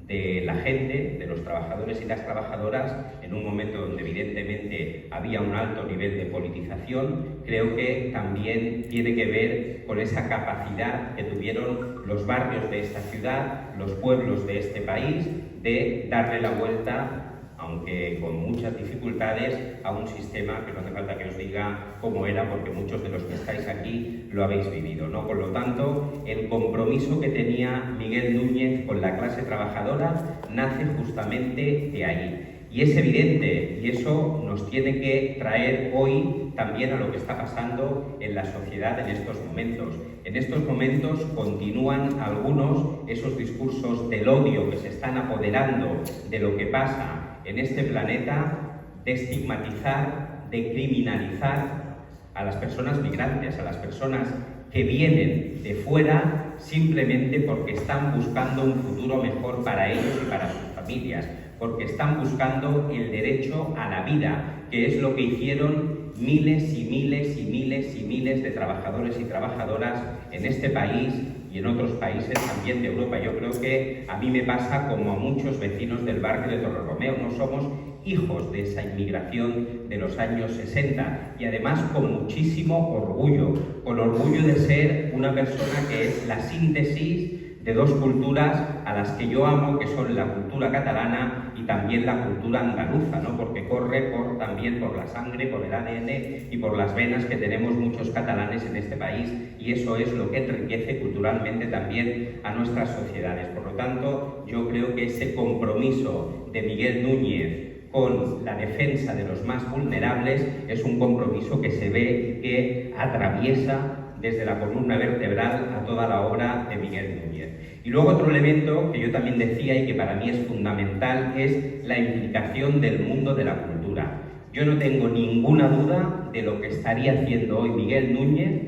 de la gente, de los trabajadores y las trabajadoras, en un momento donde evidentemente había un alto nivel de politización, creo que también tiene que ver con esa capacidad que tuvieron los barrios de esta ciudad, los pueblos de este país, de darle la vuelta, aunque con muchas dificultades, a un sistema que no hace falta que os diga cómo era, porque muchos de los que estáis aquí lo habéis vivido, ¿no? Por lo tanto, el compromiso que tenía Miguel Núñez con la clase trabajadora nace justamente de ahí. Y es evidente, y eso nos tiene que traer hoy también a lo que está pasando en la sociedad en estos momentos. En estos momentos continúan algunos esos discursos del odio que se están apoderando de lo que pasa en este planeta, de estigmatizar, de criminalizar a las personas migrantes, a las personas que vienen de fuera simplemente porque están buscando un futuro mejor para ellos y para sus familias, porque están buscando el derecho a la vida, que es lo que hicieron miles y miles y miles y miles de trabajadores y trabajadoras en este país y en otros países también de Europa. Yo creo que a mí me pasa como a muchos vecinos del barrio de Torreromeo. No somos hijos de esa inmigración de los años 60 y además con muchísimo orgullo, con orgullo de ser una persona que es la síntesis de dos culturas a las que yo amo, que son la cultura catalana y también la cultura andaluza, ¿no? Porque corre también por la sangre, por el ADN y por las venas que tenemos muchos catalanes en este país, y eso es lo que enriquece culturalmente también a nuestras sociedades. Por lo tanto, yo creo que ese compromiso de Miguel Núñez con la defensa de los más vulnerables es un compromiso que se ve que atraviesa desde la columna vertebral a toda la obra de Miguel Núñez. Y luego otro elemento que yo también decía y que para mí es fundamental es la implicación del mundo de la cultura. Yo no tengo ninguna duda de lo que estaría haciendo hoy Miguel Núñez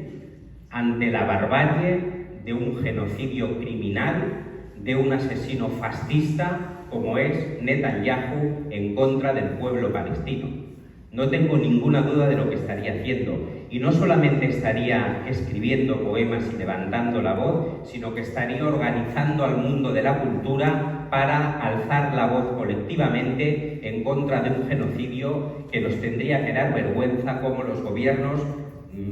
ante la barbarie de un genocidio criminal, de un asesino fascista como es Netanyahu en contra del pueblo palestino. No tengo ninguna duda de lo que estaría haciendo. Y no solamente estaría escribiendo poemas y levantando la voz, sino que estaría organizando al mundo de la cultura para alzar la voz colectivamente en contra de un genocidio que nos tendría que dar vergüenza, como los gobiernos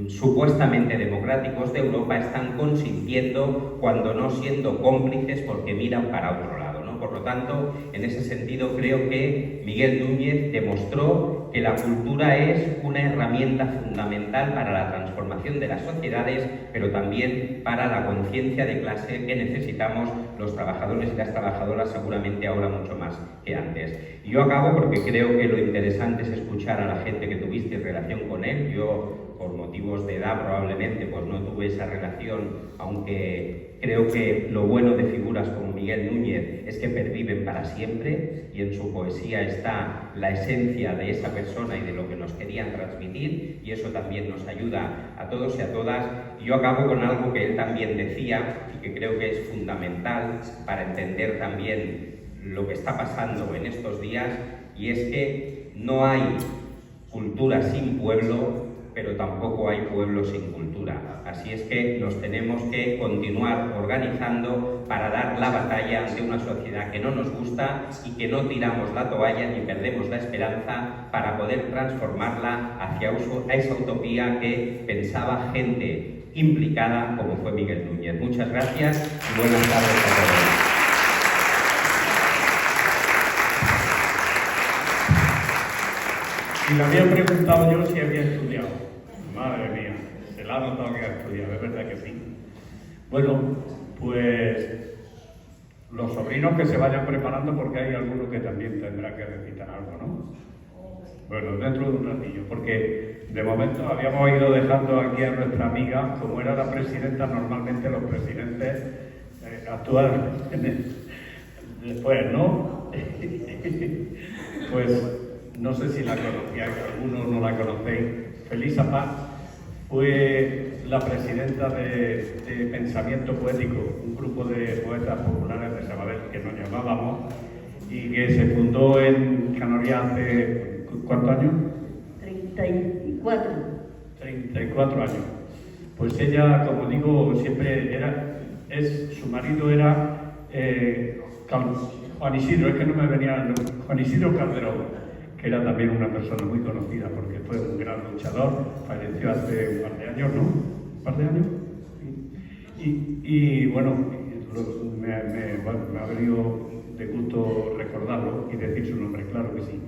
supuestamente democráticos de Europa están consintiendo, cuando no siendo cómplices, porque miran para otro lado, ¿no? Por lo tanto, en ese sentido creo que Miguel Núñez demostró que la cultura es una herramienta fundamental para la transformación de las sociedades, pero también para la conciencia de clase que necesitamos los trabajadores y las trabajadoras, seguramente ahora mucho más que antes. Y yo acabo porque creo que lo interesante es escuchar a la gente que tuviste en relación con él. Yo, por motivos de edad probablemente, pues no tuve esa relación, aunque creo que lo bueno de figuras como Miguel Núñez es que perviven para siempre y en su poesía está la esencia de esa persona y de lo que nos querían transmitir, y eso también nos ayuda a todos y a todas. Y yo acabo con algo que él también decía y que creo que es fundamental para entender también lo que está pasando en estos días, y es que no hay cultura sin pueblo, pero tampoco hay pueblo sin cultura. Así es que nos tenemos que continuar organizando para dar la batalla ante una sociedad que no nos gusta y que no tiramos la toalla ni perdemos la esperanza para poder transformarla hacia esa utopía que pensaba gente implicada como fue Miguel Núñez. Muchas gracias y buenas tardes a todos.
Y le había preguntado yo si había estudiado. Madre mía, se la ha notado que ha estudiado, es verdad que sí. Bueno, pues los sobrinos que se vayan preparando, porque hay algunos que también tendrán que recitar algo, ¿no? Bueno, dentro de un ratillo, porque de momento habíamos ido dejando aquí a nuestra amiga, como era la presidenta, normalmente los presidentes actúan después, ¿no? Pues no sé si la conocíais, algunos no la conocéis. Felisa Paz fue la presidenta de Pensamiento Poético, un grupo de poetas populares de Sabadell que nos llamábamos, y que se fundó en Canarias hace ¿cuántos años?
34.
34 años. Pues ella, como digo, siempre su marido era Juan Isidro, es que no me venía, Juan Isidro Calderón, que era también una persona muy conocida porque fue un gran luchador, falleció hace un par de años, ¿no? ¿Un par de años? Y bueno, me ha venido de gusto recordarlo y decir su nombre, claro que sí.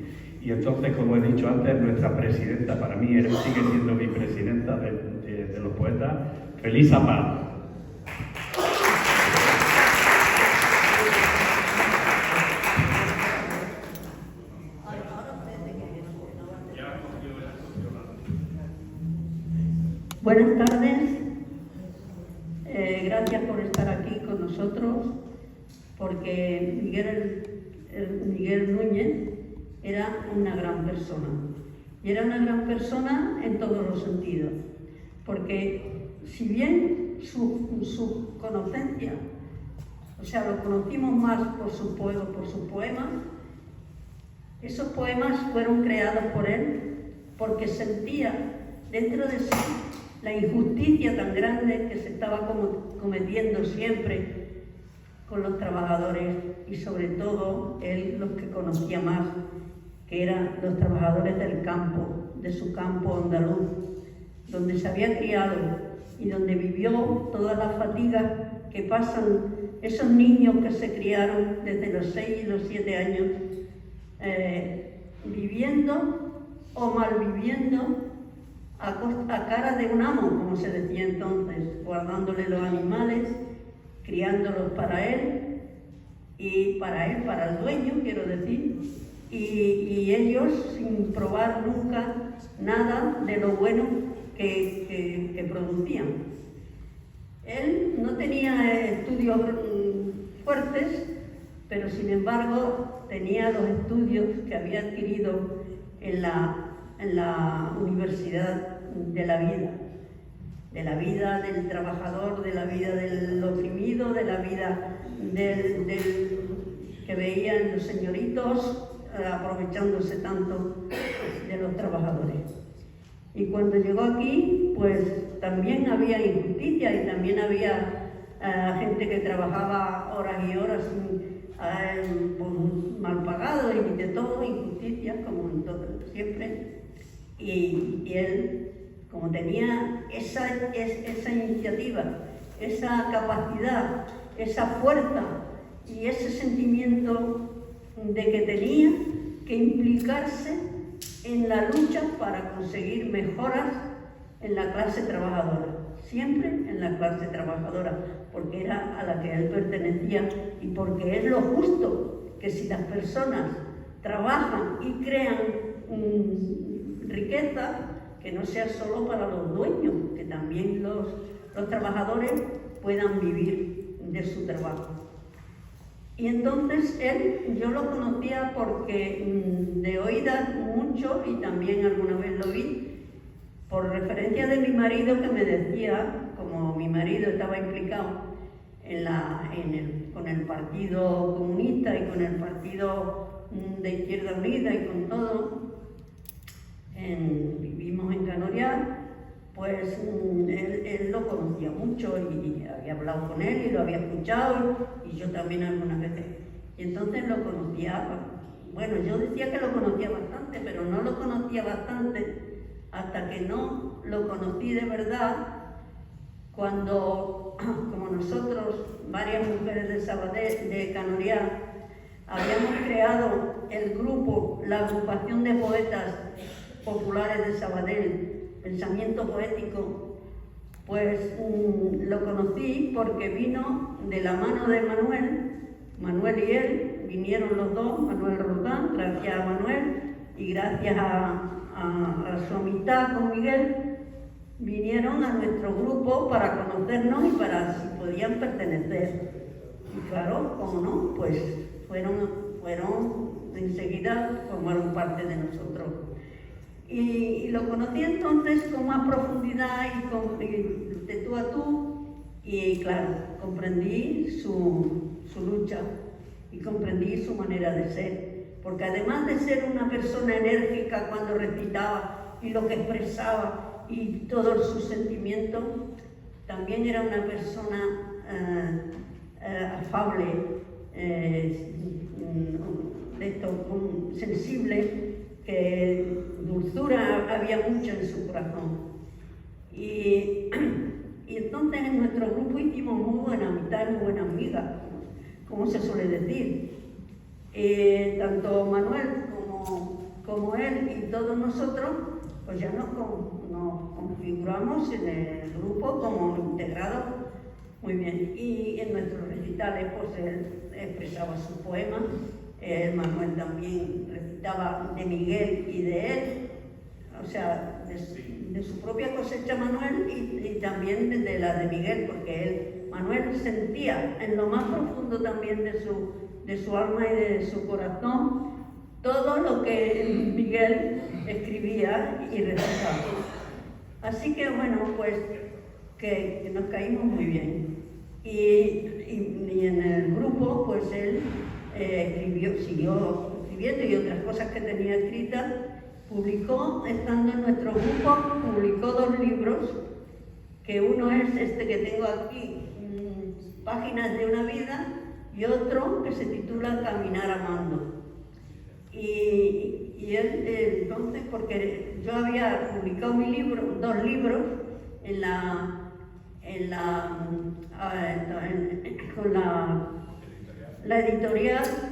Y entonces, como he dicho antes, nuestra presidenta, para mí, sigue siendo mi presidenta de los poetas, Felisa Paz.
Buenas tardes, gracias por estar aquí con nosotros, porque Miguel Núñez era una gran persona, y era una gran persona en todos los sentidos, porque si bien su conocencia, o sea, lo conocimos más por sus poemas, esos poemas fueron creados por él porque sentía dentro de sí la injusticia tan grande que se estaba cometiendo siempre con los trabajadores, y sobre todo él los que conocía más, que eran los trabajadores del campo, de su campo andaluz, donde se había criado y donde vivió todas las fatigas que pasan esos niños que se criaron desde los 6 y los 7 años, viviendo o malviviendo a cara de un amo, como se decía entonces, guardándole los animales, criándolos para él, para el dueño, quiero decir, y ellos sin probar nunca nada de lo bueno que producían. Él no tenía estudios fuertes, pero sin embargo tenía los estudios que había adquirido en la universidad de la vida del trabajador, de la vida del oprimido, de la vida del que veían los señoritos aprovechándose tanto de los trabajadores. Y cuando llegó aquí, pues también había injusticia y también había gente que trabajaba horas y horas mal pagado y de todo, injusticias como en todo, siempre. Y él, como tenía esa iniciativa, esa capacidad, esa fuerza y ese sentimiento de que tenía que implicarse en la lucha para conseguir mejoras en la clase trabajadora, siempre en la clase trabajadora, porque era a la que él pertenecía y porque es lo justo que si las personas trabajan y crean riqueza, que no sea solo para los dueños, que también los trabajadores puedan vivir de su trabajo. Y entonces él, yo lo conocía porque de oídas mucho y también alguna vez lo vi, por referencia de mi marido que me decía, como mi marido estaba implicado con el Partido Comunista y con el Partido de Izquierda Unida y con todo, vivimos en Canorial, pues él lo conocía mucho y había hablado con él y lo había escuchado y yo también algunas veces. Y entonces lo conocía, bueno, yo decía que lo conocía bastante, pero no lo conocía bastante hasta que no lo conocí de verdad, cuando, como nosotros, varias mujeres de Sabadell, de Canorial, habíamos creado el grupo, la agrupación de poetas populares de Sabadell, Pensamiento Poético, pues lo conocí porque vino de la mano de Manuel y él, vinieron los dos, Manuel Roldán, gracias a Manuel y gracias a su amistad con Miguel, vinieron a nuestro grupo para conocernos y para si podían pertenecer. Y claro, como no, pues fueron enseguida, formaron parte de nosotros. Y lo conocí entonces con más profundidad y de tú a tú, y claro, comprendí su lucha y comprendí su manera de ser. Porque además de ser una persona enérgica cuando recitaba y lo que expresaba y todos sus sentimientos, también era una persona afable, sensible, que dulzura había mucho en su corazón. Y entonces en nuestro grupo hicimos muy buena amistad y muy buena amiga, como se suele decir. Tanto Manuel como él y todos nosotros, pues ya nos configuramos en el grupo como integrados muy bien. Y en nuestros recitales, pues él expresaba sus poemas, Manuel también recitaba de Miguel y de él, o sea, de su propia cosecha Manuel y también de la de Miguel, porque Manuel sentía en lo más profundo también de su alma y de su corazón todo lo que Miguel escribía y recitaba. Así que bueno, pues que nos caímos muy bien. Y en el grupo, pues él siguió escribiendo y otras cosas que tenía escritas, publicó, estando en nuestro grupo, publicó 2 libros, que uno es este que tengo aquí, Páginas de una vida, y otro que se titula Caminar amando. Y él, entonces, porque yo había publicado 2 libros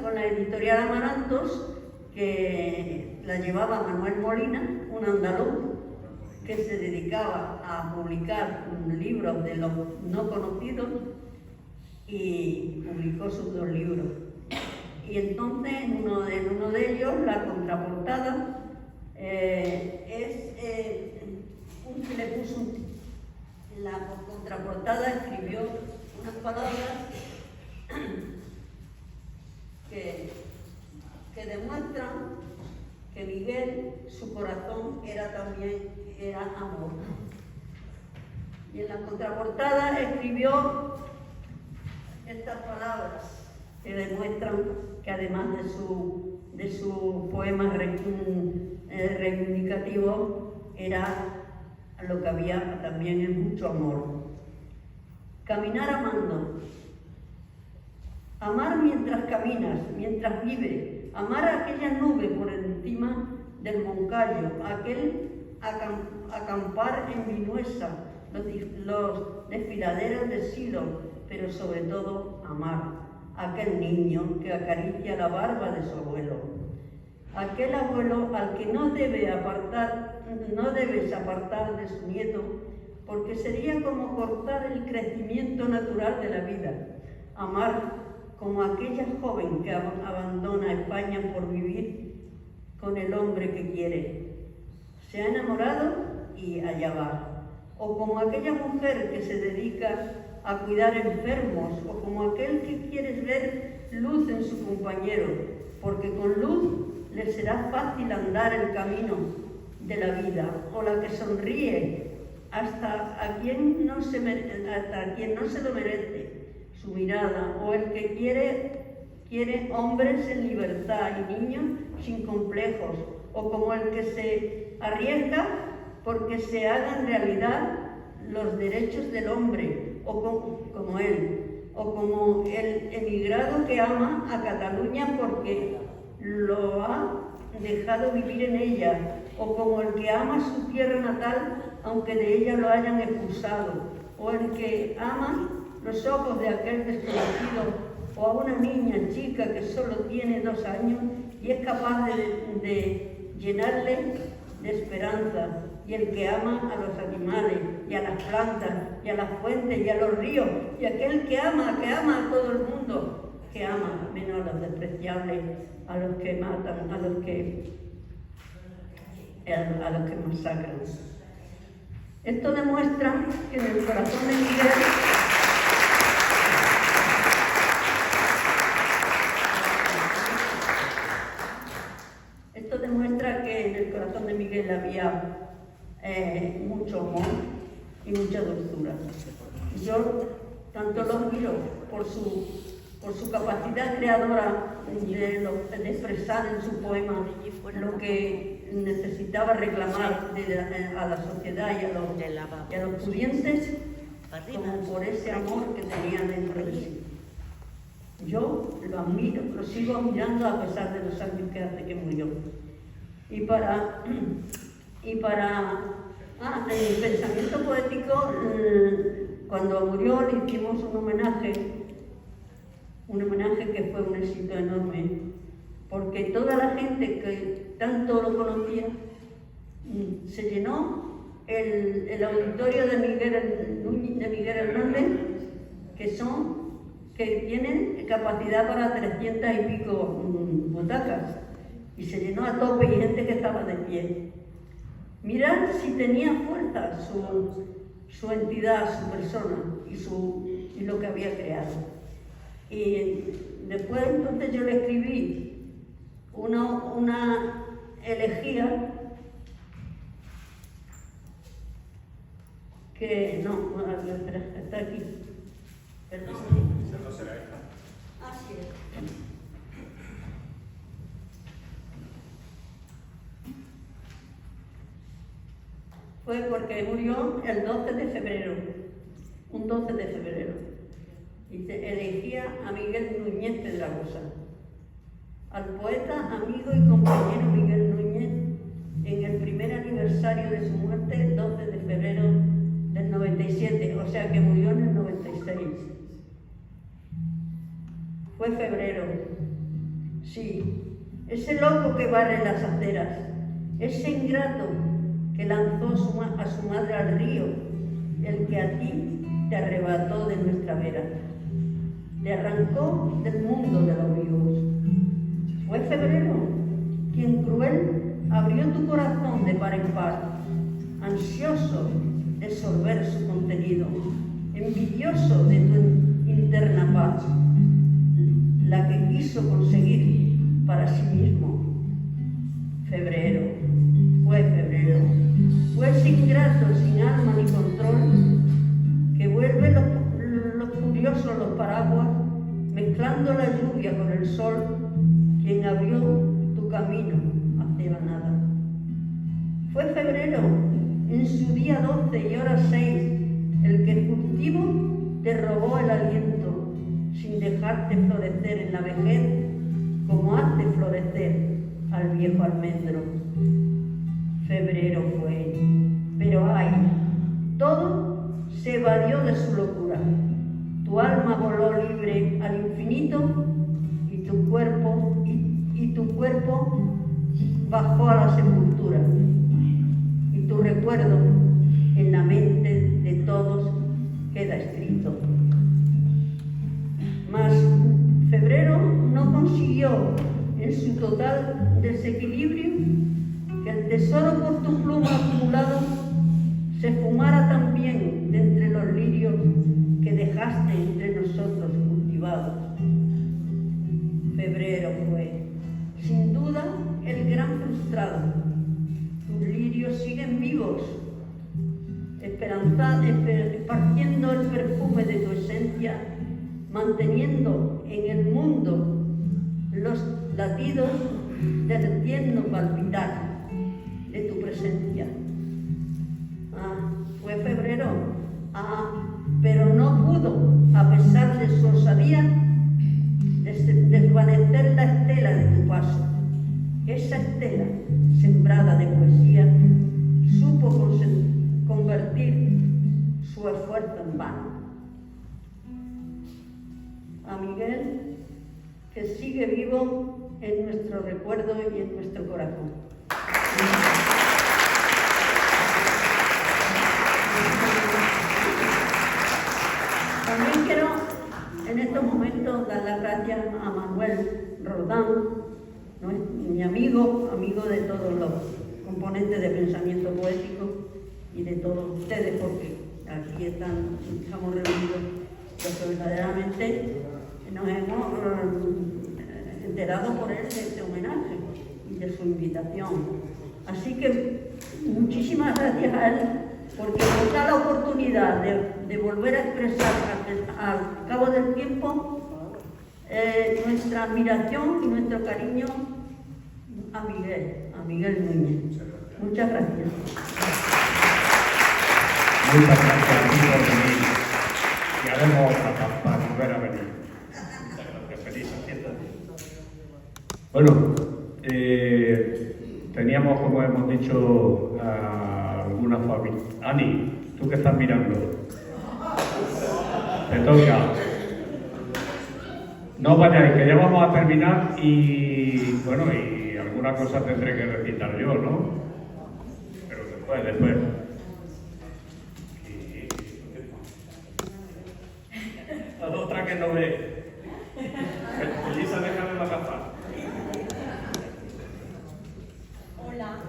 con la editorial Amarantos, que la llevaba Manuel Molina, un andaluz, que se dedicaba a publicar libros de los no conocidos, y publicó sus 2 libros. Y entonces en uno de ellos, la contraportada, la contraportada escribió unas palabras que demuestran que Miguel, su corazón era amor. Y en la contraportada escribió estas palabras que demuestran que además de su poema reivindicativo, era lo que había también en mucho amor. Caminar amando. Amar mientras caminas, mientras vives. Amar a aquella nube por encima del Moncayo, acampar en Vinuesa, los desfiladeros de Silo, pero sobre todo amar. aquel niño que acaricia la barba de su abuelo, aquel abuelo al que no debes apartar de su nieto, porque sería como cortar el crecimiento natural de la vida. Amar como aquella joven que abandona España por vivir con el hombre que quiere. Se ha enamorado y allá va. O como aquella mujer que se dedica a cuidar enfermos, o como aquel que quiere ver luz en su compañero, porque con luz le será fácil andar el camino de la vida, o la que sonríe hasta a quien no se lo merece su mirada, o el que quiere hombres en libertad y niños sin complejos, o como el que se arriesga porque se hagan realidad los derechos del hombre, o como él, o como el emigrado que ama a Cataluña porque lo ha dejado vivir en ella, o como el que ama su tierra natal aunque de ella lo hayan expulsado, o el que ama los ojos de aquel desconocido, o a una niña chica que solo tiene 2 años y es capaz de llenarle de esperanza, y el que ama a los animales y a las plantas y a las fuentes y a los ríos, y aquel que ama a todo el mundo, que ama menos a los despreciables, a los que matan, a los que masacran. Esto demuestra que en el corazón de Miguel había mucho amor y mucha dulzura. Yo tanto lo admiro por su capacidad creadora de expresar en su poema lo que necesitaba reclamar a la sociedad y a los pudientes, como por ese amor que tenía dentro de sí. Yo lo admiro, lo sigo admirando a pesar de los años que hace que murió. Y para el pensamiento poético, cuando murió le hicimos un homenaje que fue un éxito enorme, porque toda la gente que tanto lo conocía, se llenó el auditorio de Miguel Hernández, que tienen capacidad para 300 y pico butacas, y se llenó a tope y gente que estaba de pie. Mirad si tenía fuerza su entidad, su persona y lo que había creado. Y después entonces yo le escribí una elegía que no, espera, está aquí. Perdón.
¿No será esta?
Así es. Fue porque murió el 12 de febrero, un 12 de febrero, y se elegía a Miguel Núñez Pedragosa, al poeta, amigo y compañero Miguel Núñez, en el primer aniversario de su muerte, el 12 de febrero del 97, o sea que murió en el 96. Fue febrero, sí, ese loco que barre las aceras, ese ingrato que lanzó a su madre al río, el que a ti te arrebató de nuestra vera, te arrancó del mundo de los vivos. Fue febrero quien cruel abrió tu corazón de par en par, ansioso de sorber su contenido, envidioso de tu interna paz, la que quiso conseguir para sí mismo. Febrero, fue febrero, fue ese ingrato sin alma ni control, que vuelve los furiosos los paraguas, mezclando la lluvia con el sol, quien abrió tu camino hacia la nada. Fue febrero, en su día 12 y hora 6, el que furtivo te robó el aliento, sin dejarte florecer en la vejez, como hace florecer al viejo almendro. Febrero fue, pero ay, todo se evadió de su locura. Tu Tu alma voló libre al infinito y tu cuerpo bajó a la sepultura. Y tu recuerdo en la mente de todos queda escrito. Mas Febrero no consiguió en su total desequilibrio que el tesoro por tu pluma acumulado se fumara también de entre los lirios que dejaste entre nosotros cultivados. Febrero fue, sin duda, el gran frustrado. Tus lirios siguen vivos, esparciendo el perfume de tu esencia, manteniendo en el mundo los latidos del tierno palpitar de tu presencia. Fue Febrero, pero no pudo, a pesar de su osadía, desvanecer la estela de tu paso. Esa estela, sembrada de poesía, supo convertir su esfuerzo en vano. A Miguel, que sigue vivo en nuestro recuerdo y en nuestro corazón. También quiero en estos momentos dar las gracias a Manuel Roldán, mi amigo de todos los componentes de pensamiento poético y de todos ustedes, porque aquí estamos reunidos los que verdaderamente nos hemos enterado por él de este homenaje y de su invitación. Así que muchísimas gracias a él, porque nos da la oportunidad de volver a expresar al cabo del tiempo nuestra admiración y nuestro cariño a Miguel Núñez. Muchas gracias.
Muchas gracias a ti por venir. Y haremos otra para volver a venir. Muchas gracias, Felisa, siéntate. Bueno, teníamos, como hemos dicho, alguna familia. Ani, tú que estás mirando. Te toca. No vayáis, que ya vamos a terminar y bueno, y alguna cosa tendré que recitar yo, ¿no? Pero después. La otra que no ve. Elisa, déjame la gafas.
Hola.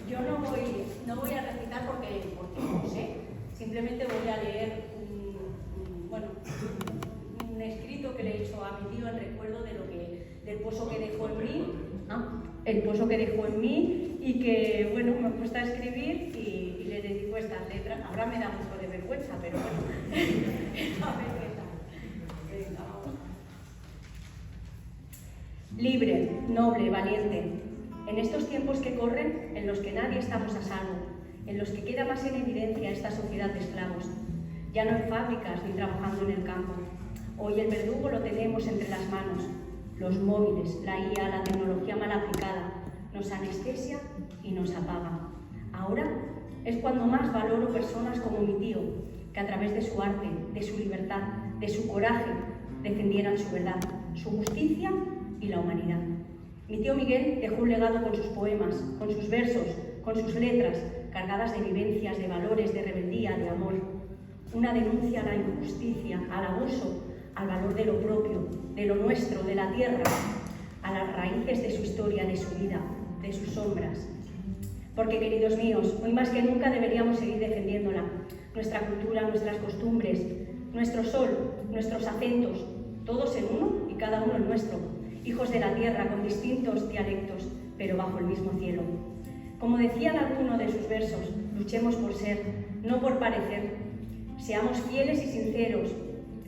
Yo no voy a recitar porque no sé. Simplemente voy a leer un escrito que le he hecho a mi tío en recuerdo del pozo que dejó en mí. El pozo que dejó en mí y que, bueno, me he puesto a escribir y le dedico estas letras. Ahora me da un poco de vergüenza, pero bueno. A ver qué tal. Venga, vamos. Libre, noble, valiente. En estos tiempos que corren, en los que nadie estamos a salvo, en los que queda más en evidencia esta sociedad de esclavos, ya no en fábricas ni trabajando en el campo. Hoy el verdugo lo tenemos entre las manos. Los móviles, la IA, la tecnología mal aplicada, nos anestesia y nos apaga. Ahora es cuando más valoro personas como mi tío, que a través de su arte, de su libertad, de su coraje, defendieran su verdad, su justicia y la humanidad. Mi tío Miguel dejó un legado con sus poemas, con sus versos, con sus letras, cargadas de vivencias, de valores, de rebeldía, de amor. Una denuncia a la injusticia, al abuso, al valor de lo propio, de lo nuestro, de la tierra, a las raíces de su historia, de su vida, de sus sombras. Porque, queridos míos, hoy más que nunca deberíamos seguir defendiéndola. Nuestra cultura, nuestras costumbres, nuestro sol, nuestros acentos, todos en uno y cada uno el nuestro. Hijos de la tierra con distintos dialectos, pero bajo el mismo cielo. Como decía en alguno de sus versos, luchemos por ser, no por parecer. Seamos fieles y sinceros.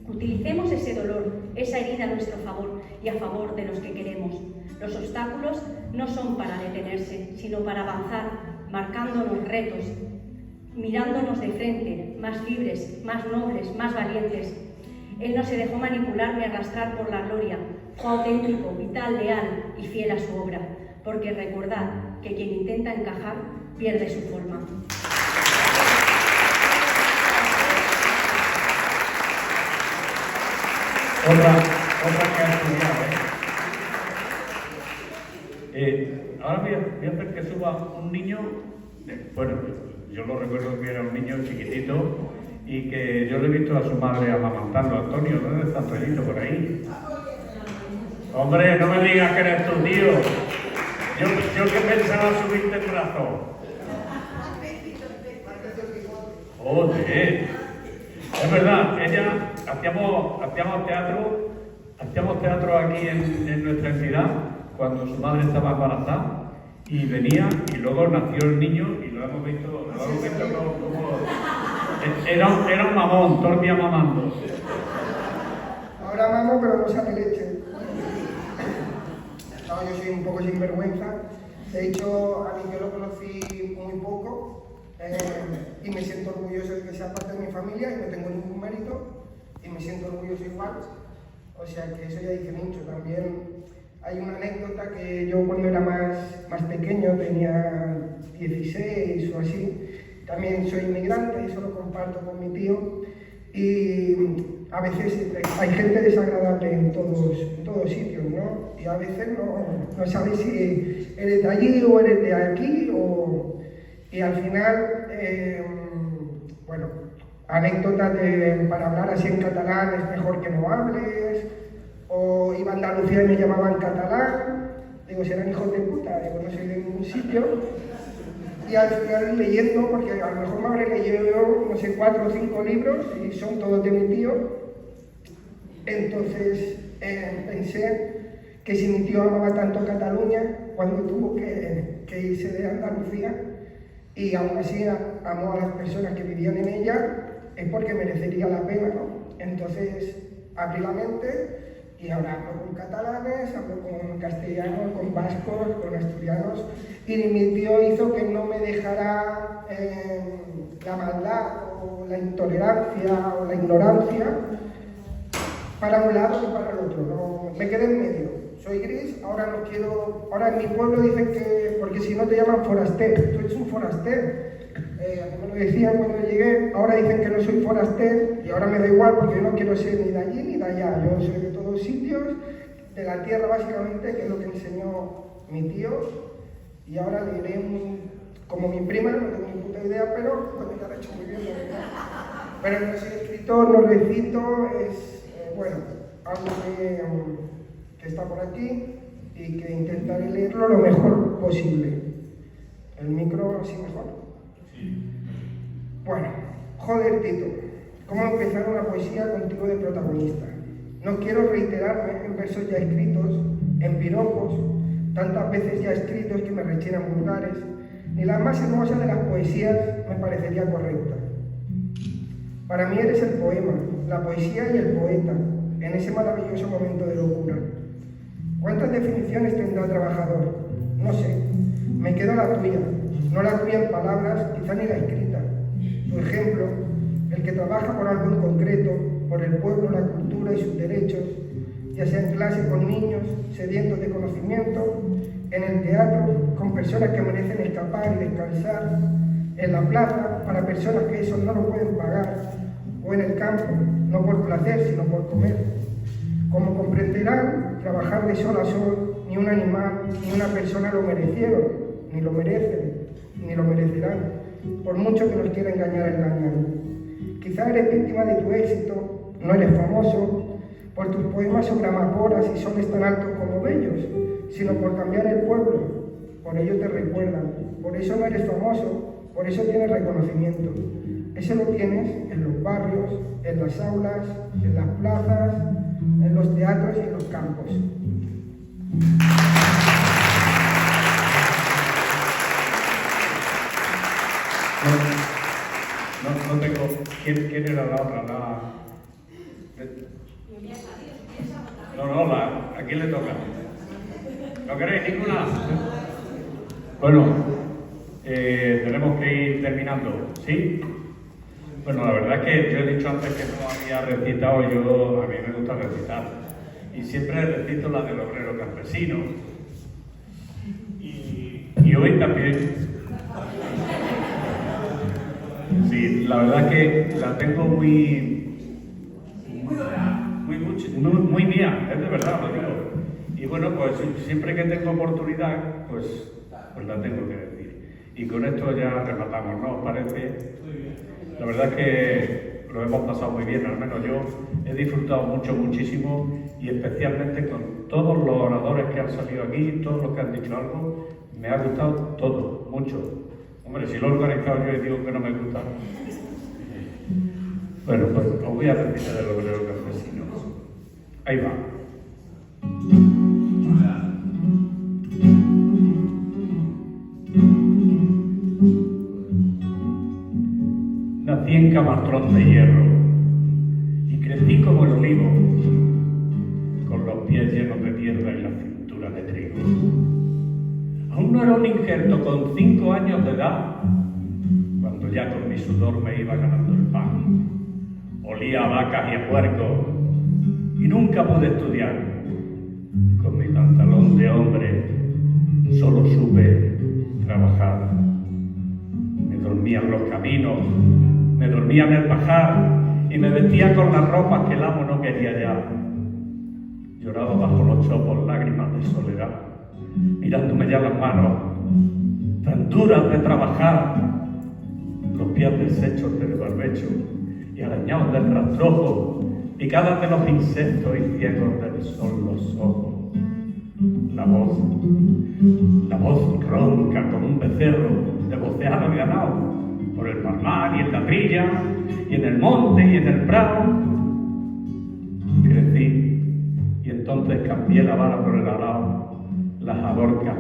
Utilicemos ese dolor, esa herida a nuestro favor y a favor de los que queremos. Los obstáculos no son para detenerse, sino para avanzar, marcándonos retos, mirándonos de frente, más libres, más nobles, más valientes. Él no se dejó manipular ni arrastrar por la gloria. Fue auténtico, vital, leal y fiel a su obra, porque recordad que quien intenta encajar pierde su forma.
Otra que ha estudiado, ahora voy a hacer que suba un niño, bueno, yo lo recuerdo que era un niño chiquitito y que yo le he visto a su madre amamantarlo. Antonio, ¿dónde está Antonio? Por ahí. Hombre, no me digas que eres tu tío. Yo que pensaba subirte el brazo. Joder. Es verdad, ella hacíamos teatro aquí en nuestra entidad cuando su madre estaba embarazada y venía y luego nació el niño y lo hemos visto como era un mamón, todo el día mamando.
Ahora mamo, pero no sale leche. No, yo soy un poco sinvergüenza. De hecho, a mí yo lo conocí muy poco y me siento orgulloso de que sea parte de mi familia y no tengo ningún mérito y me siento orgulloso igual. O sea que eso ya dice mucho. También hay una anécdota que yo cuando era más pequeño, tenía 16 o así, también soy inmigrante y eso lo comparto con mi tío. Y a veces hay gente desagradable en todos sitios, ¿no? Y a veces no sabes si eres de allí o eres de aquí, y al final, bueno, anécdotas para hablar así en catalán es mejor que no hables, o iba a Andalucía y me llamaban catalán, digo, serán hijos de puta, digo, no soy de ningún sitio. Y al final leyendo, porque a lo mejor me habré leído, no sé, 4 o 5 libros y son todos de mi tío. Entonces pensé que si mi tío amaba tanto Cataluña, cuando tuvo que irse de Andalucía y aún así amó a las personas que vivían en ella, es porque merecería la pena, ¿no? Entonces abrí la mente y ahora hablo con catalanes, hablo con castellanos, con vascos, con asturianos, y mi tío hizo que no me dejara la maldad o la intolerancia o la ignorancia para un lado y para el otro, no, me quedé en medio, soy gris, ahora no quiero, ahora en mi pueblo dicen que, porque si no te llaman foraster, tú eres un foraster. A mí me lo decían cuando llegué, ahora dicen que no soy foraster y ahora me da igual porque yo no quiero ser ni de allí ni de allá, yo soy de todos sitios, de la tierra básicamente, que es lo que enseñó mi tío, y ahora leeré como mi prima, no tengo ni puta idea, pero bueno, ya lo he hecho muy bien, la verdad. Pero no soy escritor, no recito, es, bueno, algo que está por aquí y que intentaré leerlo lo mejor posible. El micro así mejor. Bueno, joder Tito, ¿cómo empezar una poesía contigo de protagonista? No quiero reiterarme en versos ya escritos, en piropos, tantas veces ya escritos que me rechinan vulgares, ni la más hermosa de las poesías me parecería correcta. Para mí eres el poema, la poesía y el poeta, en ese maravilloso momento de locura. ¿Cuántas definiciones tendrá trabajador? No sé, me quedo la tuya, no la tuya en palabras, quizá ni la escrita. Tu ejemplo, el que trabaja por algo en concreto, por el pueblo, la cultura y sus derechos, ya sea en clase con niños sedientos de conocimiento, en el teatro con personas que merecen escapar y descansar, en la plaza para personas que eso no lo pueden pagar, o en el campo, no por placer sino por comer. Como comprenderán, trabajar de sol a sol, ni un animal ni una persona lo merecieron, ni lo merecen, ni lo merecerán, por mucho que nos quiera engañar el daño. Quizá eres víctima de tu éxito, no eres famoso por tus poemas sobre amapolas y soles tan altos como bellos, sino por cambiar el pueblo. Por ello te recuerdan, por eso no eres famoso, por eso tienes reconocimiento. Eso lo tienes en los barrios, en las aulas, en las plazas, en los teatros y en los campos.
No tengo. ¿Quién era la otra? ¿A quién le toca? ¿No queréis ninguna? Bueno, tenemos que ir terminando, ¿sí? Bueno, la verdad es que yo he dicho antes que no había recitado, a mí me gusta recitar. Y siempre recito la del obrero campesino. Y hoy también. Sí, la verdad es que la tengo muy muy mía, es de verdad, lo digo. Y bueno, pues siempre que tengo oportunidad, pues la tengo que decir. Y con esto ya rematamos, ¿no os parece? La verdad es que lo hemos pasado muy bien, al menos yo he disfrutado muchísimo, y especialmente con todos los oradores que han salido aquí, todos los que han dicho algo, me ha gustado todo, mucho. Hombre, si lo he organizado yo y digo que no me gusta. Bueno, pues os voy a decir de los obreros campesinos. Ahí va. Nací en Camatrón de Hierro y crecí como el olivo, con los pies llenos de tierra y la cintura de trigo. Aún no era un injerto con 5 años de edad, cuando ya con mi sudor me iba ganando el pan. Olía a vacas y a puercos, y nunca pude estudiar. Con mi pantalón de hombre solo supe trabajar. Me dormía en los caminos, me dormía en el pajar, y me vestía con las ropas que el amo no quería ya. Lloraba bajo los chopos lágrimas de soledad, mirándome ya las manos, tan duras de trabajar, los pies deshechos del barbecho y arañados del rastrojo, picadas de los insectos y ciegos del sol los ojos. La voz ronca como un becerro de voceado y ganado, por el palmar y en la trilla, y en el monte y en el prado. Crecí, y entonces cambié la vara por el arao, las abarcas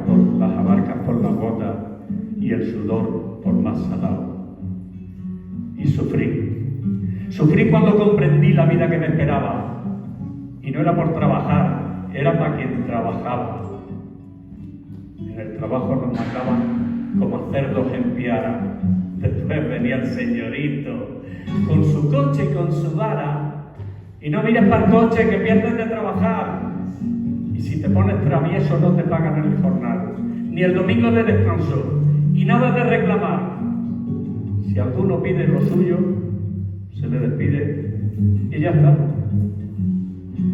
por la gota, y el sudor por más salado. Y sufrí cuando comprendí la vida que me esperaba, y no era por trabajar, era para quien trabajaba. En el trabajo nos mataban como a cerdos en piara. Después venía el señorito con su coche y con su vara. Y no mires para el coche, que pierdes de trabajar. Y si te pones travieso no te pagan el jornal, ni el domingo de descanso, y nada de reclamar. Si alguno pide lo suyo, se le despide y ya está.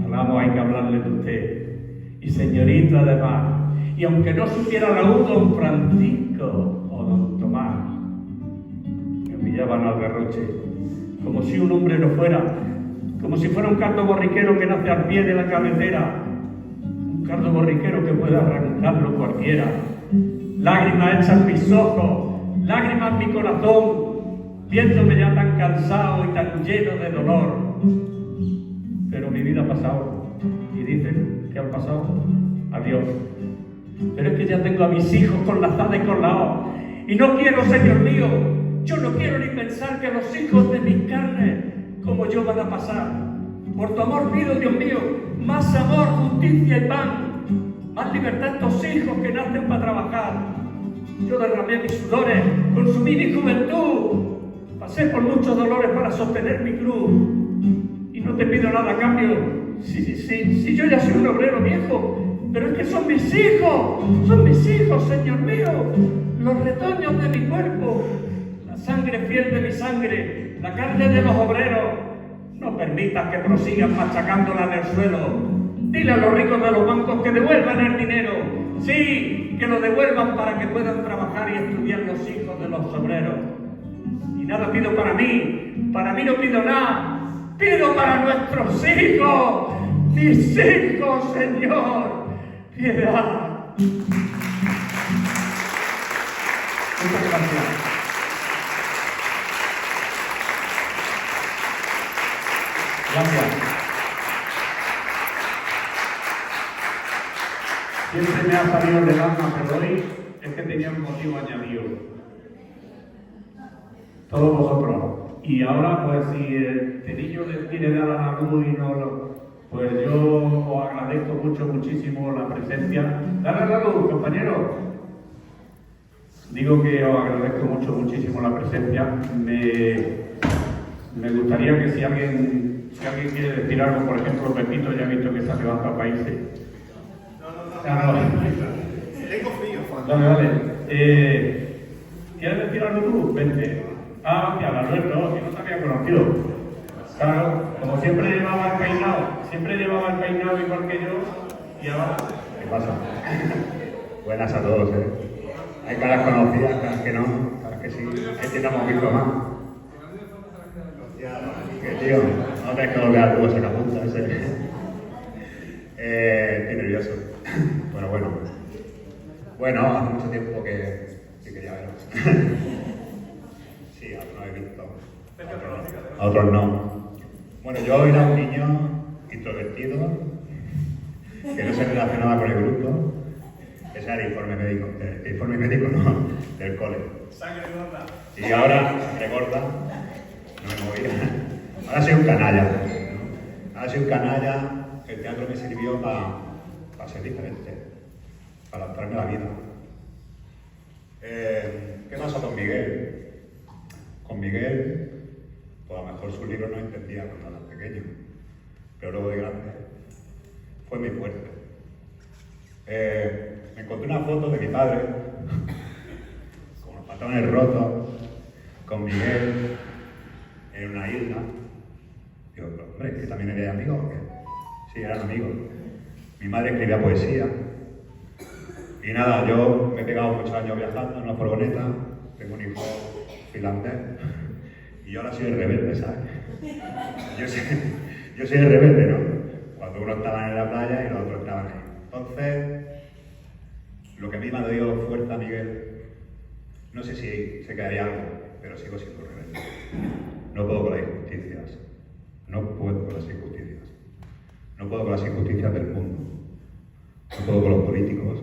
Al amo hay que hablarle de usted, y señorita además. Y aunque no supiera la U, don Francisco o don Tomás, me humillaban al garroche, como si un hombre no fuera, como si fuera un cardo borriquero que nace al pie de la cabecera, un cardo borriquero que pueda arrancarlo cualquiera. Lágrimas hechas mis ojos, lágrimas mi corazón, viéndome ya tan cansado y tan lleno de dolor. Pero mi vida ha pasado, y dicen que han pasado, adiós. Pero es que ya tengo a mis hijos con la azada y con la hoz, y no quiero, Señor mío, yo no quiero ni pensar que los hijos de mis carnes, como yo, van a pasar. Por tu amor pido, Dios mío, más amor, justicia y pan, más libertad a estos hijos que nacen para trabajar. Yo derramé mis sudores, consumí mi juventud, pasé por muchos dolores para sostener mi cruz, y no te pido nada a cambio, si yo ya soy un obrero viejo, pero es que son mis hijos, Señor mío, los retoños de mi cuerpo, la sangre fiel de mi sangre, la carne de los obreros. No permitas que prosigan machacándola en el suelo. Dile a los ricos de los bancos que devuelvan el dinero. Sí, que lo devuelvan para que puedan trabajar y estudiar los hijos de los obreros. Y nada pido para mí no pido nada, pido para nuestros hijos, mis hijos, Señor. Piedad. Muchas gracias. Gracias. Siempre me ha salido del alma, pero hoy es que tenía un motivo añadido. Todos vosotros. Y ahora, pues, si el Tenillo les quiere dar a la luz y no lo... Pues yo os agradezco muchísimo la presencia. Dale la luz, compañeros. Digo que os agradezco muchísimo la presencia. Me gustaría que si alguien quiere decir algo, por ejemplo, Pepito, ya he visto que se ha levantado países. No.
Tengo frío, Juan.
Vale. ¿Quieres decir algo tú? Vente. Ah, hostia, Alberto, si no te había conocido. Claro, como siempre llevaba el peinado igual que yo, y ahora...
¿Qué pasa? Buenas a todos, ¿eh? Hay caras conocidas, caras que no, caras que sí. Este no hemos visto más. Hostia, que tío, no te que volver al tubo sacapunta ese. Estoy nervioso. Pero bueno. Bueno, hace mucho tiempo que quería veros. Sí, algunos he visto. A otros no. Bueno, yo era un niño introvertido, que no se relacionaba con el grupo. Ese era el informe médico no, del cole.
Sangre gorda.
Y ahora, sangre gorda, no me movía. Ahora soy un canalla. Ahora soy un canalla. El teatro me sirvió para ser diferente, para adaptarme a la vida. ¿Qué pasa con Miguel? Con Miguel, pues a lo mejor su libro no entendía cuando era pequeño, pero luego de grande fue muy fuerte. Me encontré una foto de mi padre, con los pantalones rotos, con Miguel, en una isla. Digo, pero, hombre, ¿que también eres amigo o qué? Sí, eran amigos. Mi madre escribía poesía. Y nada, yo me he pegado muchos años viajando en una furgoneta, tengo un hijo finlandés, y ahora soy el rebelde, ¿sabes? Yo soy el rebelde, ¿no? Cuando uno estaba en la playa y los otros estaban ahí. Entonces, lo que a mí me ha dado fuerza, Miguel, no sé si se quedaría algo, pero sigo siendo rebelde. No puedo con las injusticias. No puedo con las injusticias. No puedo con las injusticias del mundo. No puedo con los políticos,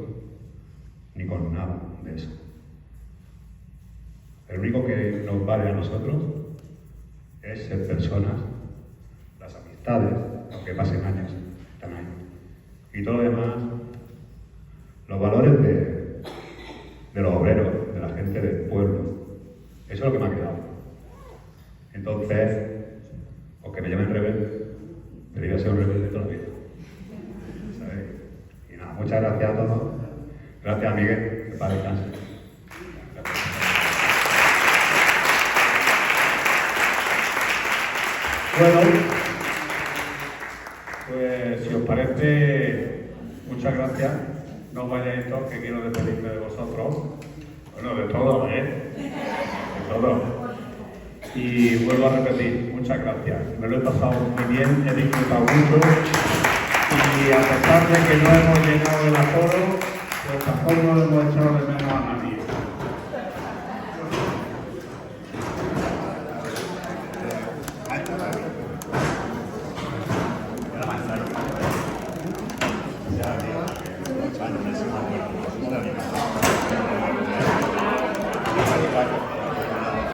ni con nada de eso. El único que nos vale a nosotros es ser personas, las amistades, aunque pasen años, están ahí. Y todo lo demás, los valores de los obreros, de la gente del pueblo, eso es lo que me ha quedado. Entonces, aunque me llamen rebelde, debería ser un rebelde toda la vida. ¿Sabéis? Y nada, muchas gracias a todos. Gracias a Miguel, que para descansar.
Bueno, pues si os parece, muchas gracias. No os vayáis todos, que quiero despedirme de vosotros. Bueno, de todo, ¿eh? De todo. Y vuelvo a repetir, muchas gracias. Me lo he pasado muy bien, he disfrutado mucho. Y a pesar de que no hemos llenado el aforo, pues tampoco no hemos echado de menos a nadie.
Ya, tío, 8 años.